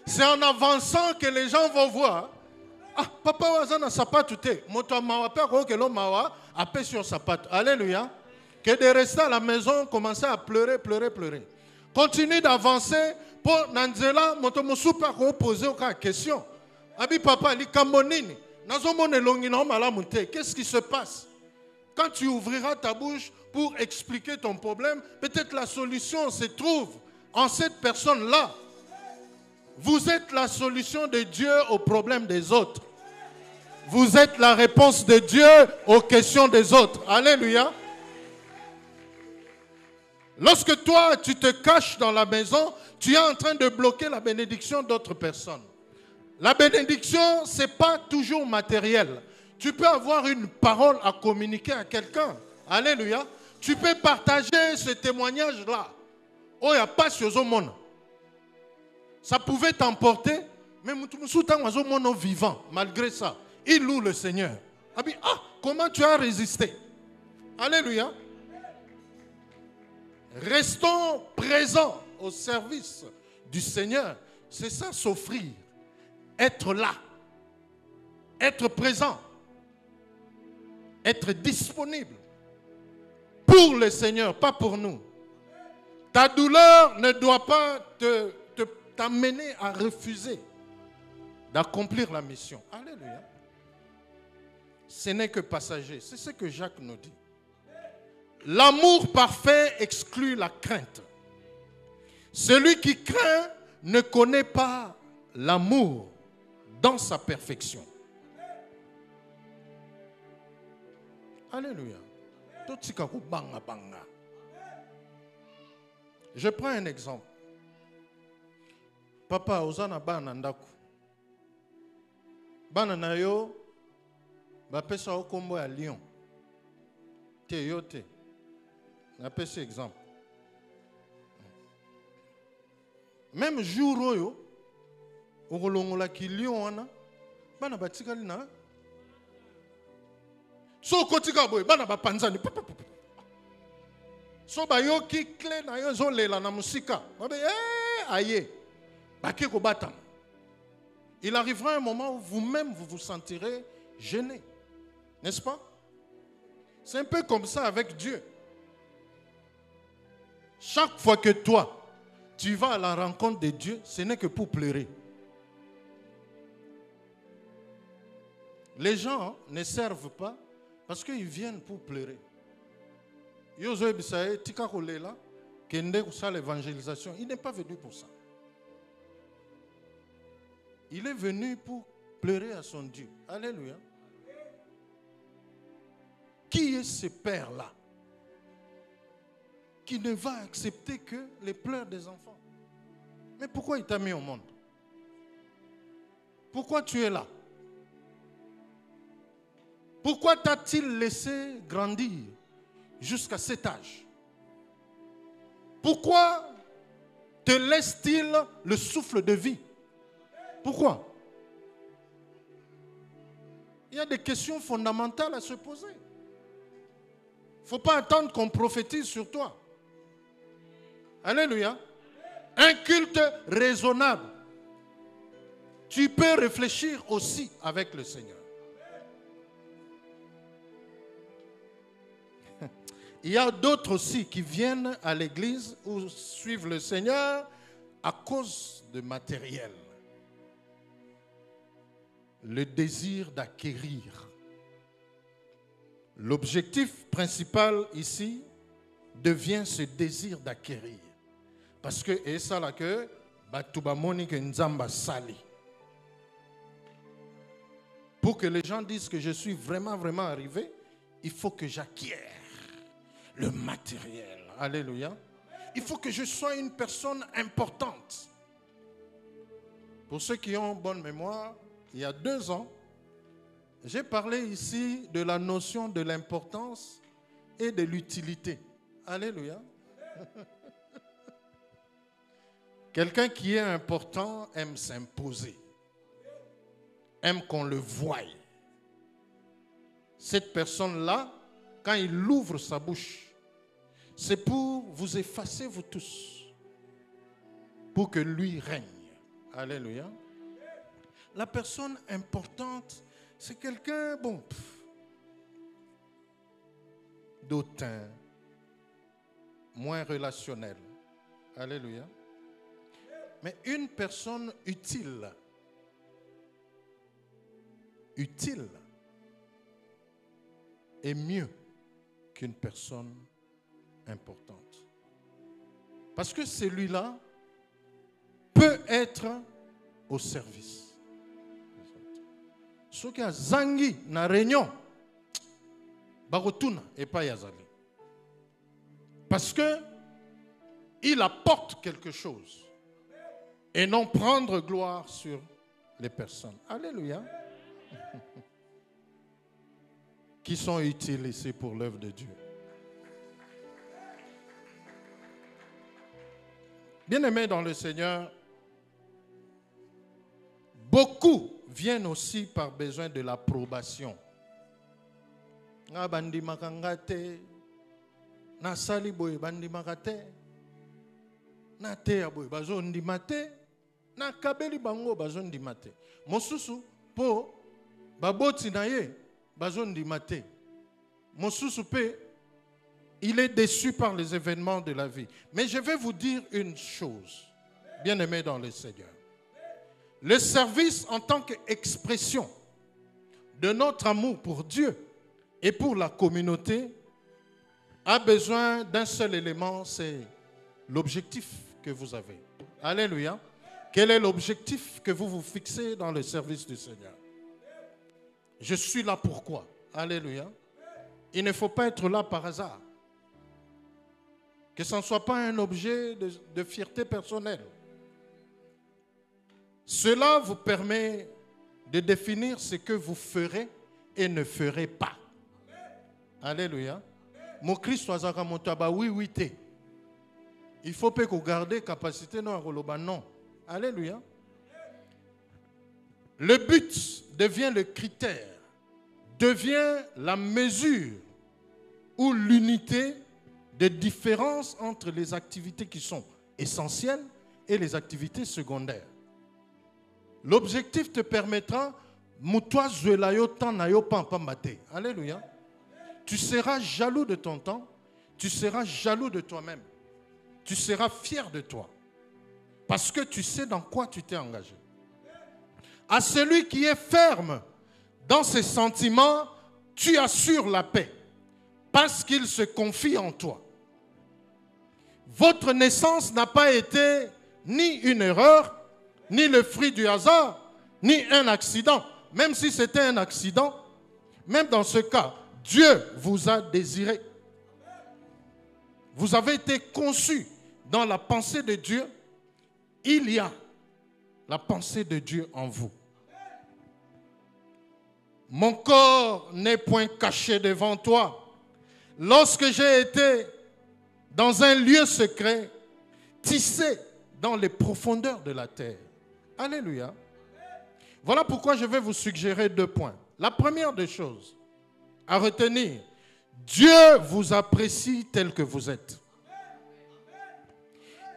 C'est en avançant que les gens vont voir. Ah, papa wazana sapato te. Moto mawa pe ko ke lo mawa apé sur sapato. Alléluia. Que de rester à la maison, commencer à pleurer. Continue d'avancer pour Nanzela moto musupa ko poser aucune question. Abi papa li kambonini. Nazomone longi na malamu te. Qu'est-ce qui se passe? Quand tu ouvriras ta bouche pour expliquer ton problème, peut-être la solution se trouve en cette personne-là. Vous êtes la solution de Dieu aux problèmes des autres. Vous êtes la réponse de Dieu aux questions des autres. Alléluia. Lorsque toi, tu te caches dans la maison, tu es en train de bloquer la bénédiction d'autres personnes. La bénédiction, ce n'est pas toujours matériel. Tu peux avoir une parole à communiquer à quelqu'un. Alléluia. Tu peux partager ce témoignage-là. Oh, il n'y a pas sur ce monde. Ça pouvait t'emporter, mais vivant, malgré ça, il loue le Seigneur. Ah, comment tu as résisté? Alléluia. Restons présents au service du Seigneur. C'est ça, s'offrir. Être là. Être présent. Être disponible. Pour le Seigneur, pas pour nous. Ta douleur ne doit pas t'amener à refuser d'accomplir la mission. Alléluia. Ce n'est que passager. C'est ce que Jacques nous dit. L'amour parfait exclut la crainte. Celui qui craint ne connaît pas l'amour dans sa perfection. Alléluia. Je prends un exemple. Papa, ozana bana ndaku. Bana na yo, bapesa okombo ya Lyon. Te yo te. Napesi exemple. Même jour oyo, okolongola ki Lyon wana, bana batikali na. So kotika boy, bana bapanzani. So bayoki clé na yo zo lela na musika. Babe aye. Bake ko batam. Il arrivera un moment où vous-même vous vous sentirez gêné. N'est-ce pas? C'est un peu comme ça avec Dieu. Chaque fois que toi, tu vas à la rencontre de Dieu, ce n'est que pour pleurer. Les gens ne servent pas parce qu'ils viennent pour pleurer. L'évangélisation, il n'est pas venu pour ça. Il est venu pour pleurer à son Dieu. Alléluia. Qui est ce père-là qui ne va accepter que les pleurs des enfants? Mais pourquoi il t'a mis au monde? Pourquoi tu es là? Pourquoi t'a-t-il laissé grandir jusqu'à cet âge? Pourquoi te laisse-t-il le souffle de vie? Pourquoi? Il y a des questions fondamentales à se poser. Il ne faut pas attendre qu'on prophétise sur toi. Alléluia. Un culte raisonnable. Tu peux réfléchir aussi avec le Seigneur. Il y a d'autres aussi qui viennent à l'église ou suivent le Seigneur à cause de matériel. Le désir d'acquérir. L'objectif principal ici devient ce désir d'acquérir. Parce que, et ça là que, nzamba sali. Pour que les gens disent que je suis vraiment arrivé, il faut que j'acquière le matériel. Alléluia. Il faut que je sois une personne importante. Pour ceux qui ont bonne mémoire, il y a 2 ans, j'ai parlé ici de la notion de l'importance et de l'utilité. Alléluia. Quelqu'un qui est important aime s'imposer, aime qu'on le voie. Cette personne-là, quand il ouvre sa bouche, c'est pour vous effacer vous tous, pour que lui règne. Alléluia. La personne importante, c'est quelqu'un, d'autant, moins relationnel. Alléluia. Mais une personne utile est mieux qu'une personne importante. Parce que celui-là peut être au service. Ce qui a zangi na réunion, barotuna et pas yazali. Parce que il apporte quelque chose et non prendre gloire sur les personnes. Alléluia. Qui sont utiles ici pour l'œuvre de Dieu. Bien-aimés dans le Seigneur, beaucoup viennent aussi par besoin de l'approbation. nga bandimaka nga te, nasali boye bandimaka te, na teya boye bazondima te, na kabeli bango bazondima te. Mosusu po baboti na ye bazondima te. Mosusu pe il est déçu par les événements de la vie. Mais je vais vous dire une chose, bien-aimés dans le Seigneur. Le service en tant qu'expression de notre amour pour Dieu et pour la communauté a besoin d'un seul élément, c'est l'objectif que vous avez. Alléluia. Quel est l'objectif que vous vous fixez dans le service du Seigneur? Je suis là pourquoi? Alléluia. Il ne faut pas être là par hasard. Que ce ne soit pas un objet de fierté personnelle. Cela vous permet de définir ce que vous ferez et ne ferez pas. Alléluia. Mon Christ soit motaba oui oui te. Il faut pas garder capacité non à non. Alléluia. Le but devient le critère, devient la mesure ou l'unité de différence entre les activités qui sont essentielles et les activités secondaires. L'objectif te permettra, alléluia. Tu seras jaloux de ton temps, tu seras jaloux de toi-même, tu seras fier de toi, parce que tu sais dans quoi tu t'es engagé. À celui qui est ferme dans ses sentiments, tu assures la paix, parce qu'il se confie en toi. Votre naissance n'a pas été ni une erreur, ni le fruit du hasard, ni un accident. Même si c'était un accident, même dans ce cas, Dieu vous a désiré. Vous avez été conçu dans la pensée de Dieu. Il y a la pensée de Dieu en vous. Mon corps n'est point caché devant toi. Lorsque j'ai été dans un lieu secret, tissé dans les profondeurs de la terre. Alléluia. Voilà pourquoi je vais vous suggérer 2 points. La première des choses à retenir, Dieu vous apprécie tel que vous êtes.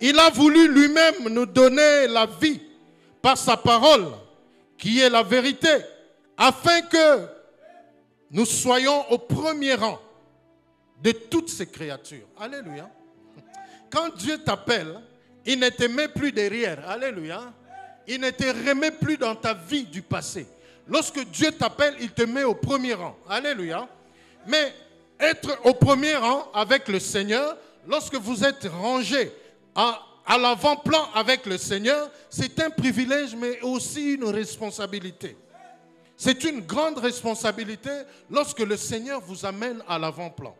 Il a voulu lui-même nous donner la vie par sa parole, qui est la vérité, afin que nous soyons au premier rang de toutes ces créatures. Alléluia. Quand Dieu t'appelle, il ne te met plus derrière. Alléluia. Il ne te remet plus dans ta vie du passé. Lorsque Dieu t'appelle, il te met au premier rang. Alléluia. Mais être au premier rang avec le Seigneur, lorsque vous êtes rangé à l'avant-plan avec le Seigneur, c'est un privilège mais aussi une responsabilité. C'est une grande responsabilité lorsque le Seigneur vous amène à l'avant-plan.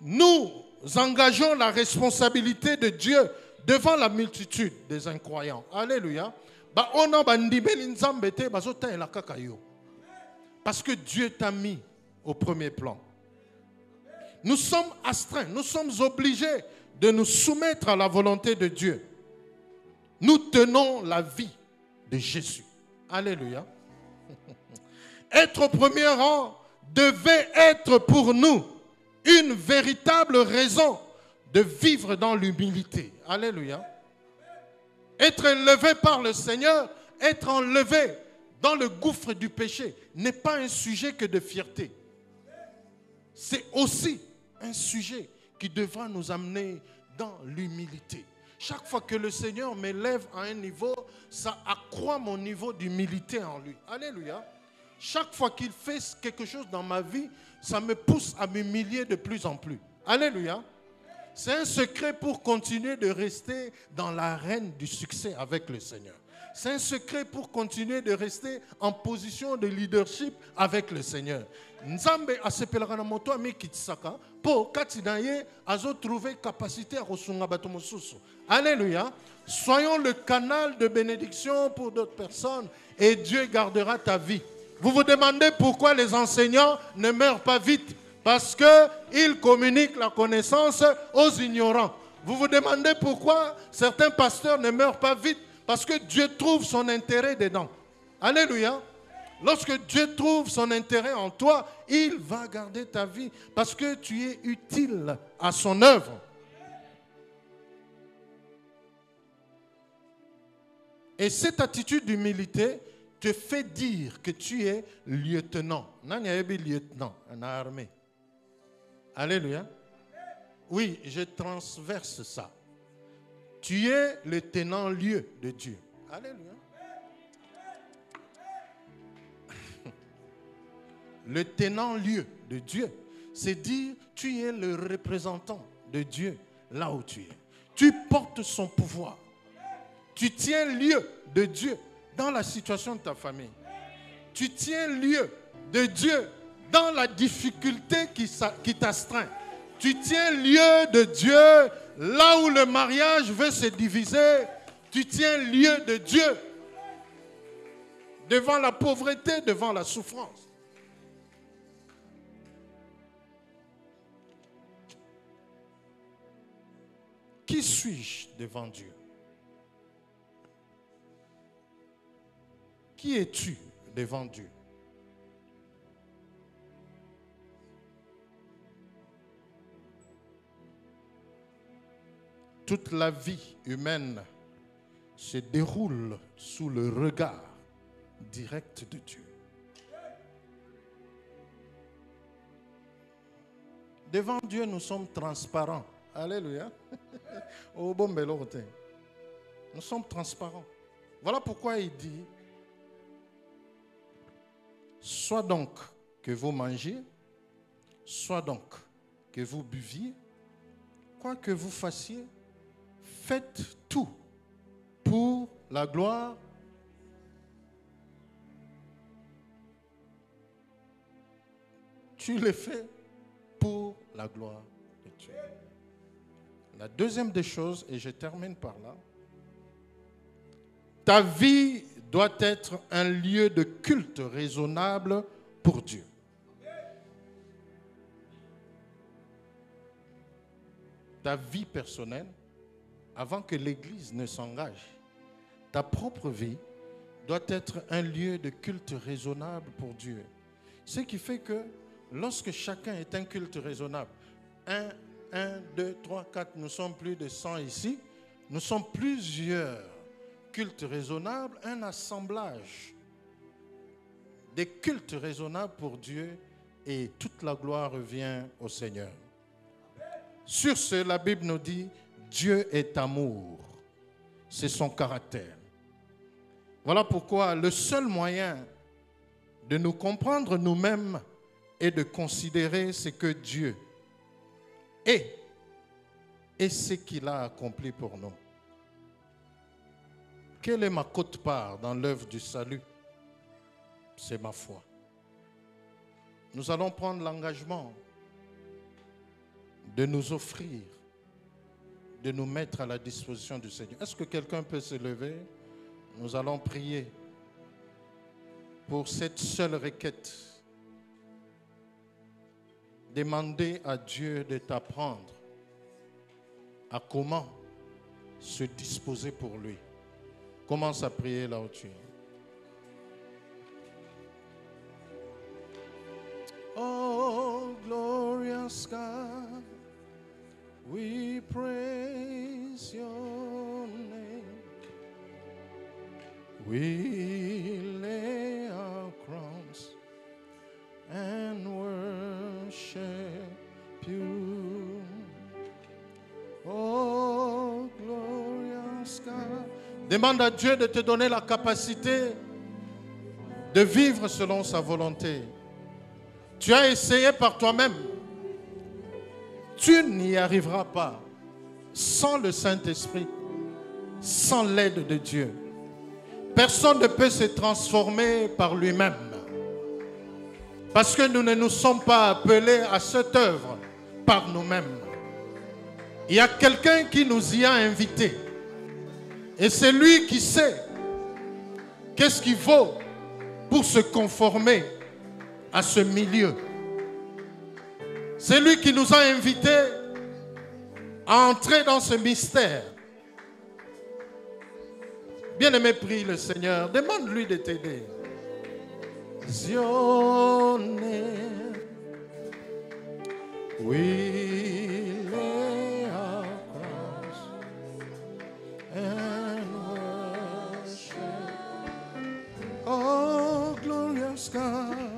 Nous engageons la responsabilité de Dieu devant la multitude des incroyants. Alléluia. Parce que Dieu t'a mis au premier plan. Nous sommes astreints, nous sommes obligés de nous soumettre à la volonté de Dieu. Nous tenons la vie de Jésus. Alléluia. Être au premier rang devait être pour nous une véritable raison de vivre dans l'humilité. Alléluia. Être élevé par le Seigneur, être enlevé dans le gouffre du péché n'est pas un sujet que de fierté. C'est aussi un sujet qui devra nous amener dans l'humilité. Chaque fois que le Seigneur m'élève à un niveau, ça accroît mon niveau d'humilité en lui. Alléluia. Chaque fois qu'il fait quelque chose dans ma vie, ça me pousse à m'humilier de plus en plus. Alléluia. C'est un secret pour continuer de rester dans l'arène du succès avec le Seigneur. C'est un secret pour continuer de rester en position de leadership avec le Seigneur. Nzambe asepelaka na moto ami kitsaka po kati na ye azo trouver capacité à kosunga bato mosusu. Alléluia. Soyons le canal de bénédiction pour d'autres personnes et Dieu gardera ta vie. Vous vous demandez pourquoi les enseignants ne meurent pas vite? Parce qu'ils communiquent la connaissance aux ignorants. Vous vous demandez pourquoi certains pasteurs ne meurent pas vite? Parce que Dieu trouve son intérêt dedans. Alléluia. Lorsque Dieu trouve son intérêt en toi, il va garder ta vie parce que tu es utile à son œuvre. Et cette attitude d'humilité te fait dire que tu es lieutenant. Lieutenant en armée. Alléluia. Oui, je transverse ça. Tu es le tenant-lieu de Dieu. Alléluia. Le tenant-lieu de Dieu, c'est dire tu es le représentant de Dieu là où tu es. Tu portes son pouvoir. Tu tiens lieu de Dieu dans la situation de ta famille. Tu tiens lieu de Dieu dans la difficulté qui t'astreint. Tu tiens lieu de Dieu là où le mariage veut se diviser. Tu tiens lieu de Dieu devant la pauvreté, devant la souffrance. Qui suis-je devant Dieu? Qui es-tu devant Dieu? Toute la vie humaine se déroule sous le regard direct de Dieu. Devant Dieu, nous sommes transparents. Alléluia. Nous sommes transparents. Voilà pourquoi il dit: soit donc que vous mangiez, soit donc que vous buviez, quoi que vous fassiez, faites tout pour la gloire. Tu le fais pour la gloire de Dieu. La deuxième des choses, et je termine par là, ta vie doit être un lieu de culte raisonnable pour Dieu. Ta vie personnelle, avant que l'Église ne s'engage, ta propre vie doit être un lieu de culte raisonnable pour Dieu. Ce qui fait que lorsque chacun est un culte raisonnable, 1, 2, 3, 4, nous sommes plus de 100 ici, nous sommes plusieurs cultes raisonnables, un assemblage des cultes raisonnables pour Dieu, et toute la gloire revient au Seigneur. Sur ce, la Bible nous dit: Dieu est amour. C'est son caractère. Voilà pourquoi le seul moyen de nous comprendre nous-mêmes est de considérer ce que Dieu est et ce qu'il a accompli pour nous. Quelle est ma quote-part dans l'œuvre du salut? C'est ma foi. Nous allons prendre l'engagement de nous offrir, de nous mettre à la disposition du Seigneur. Est-ce que quelqu'un peut se lever? Nous allons prier pour cette seule requête. Demander à Dieu de t'apprendre à comment se disposer pour lui. Commence à prier là où tu es. Oh, glorious God, we praise your name. We lay our crowns and worship you. Oh, glorious God. Demande à Dieu de te donner la capacité de vivre selon sa volonté. Tu as essayé par toi-même. Tu n'y arriveras pas sans le Saint-Esprit, sans l'aide de Dieu. Personne ne peut se transformer par lui-même. Parce que nous ne nous sommes pas appelés à cette œuvre par nous-mêmes. Il y a quelqu'un qui nous y a invités. Et c'est lui qui sait qu'est-ce qu'il vaut pour se conformer à ce milieu. C'est lui qui nous a invités à entrer dans ce mystère. Bien-aimé, prie le Seigneur. Demande-lui de t'aider. your name. We lay our cross and worship. Oh, glorious God.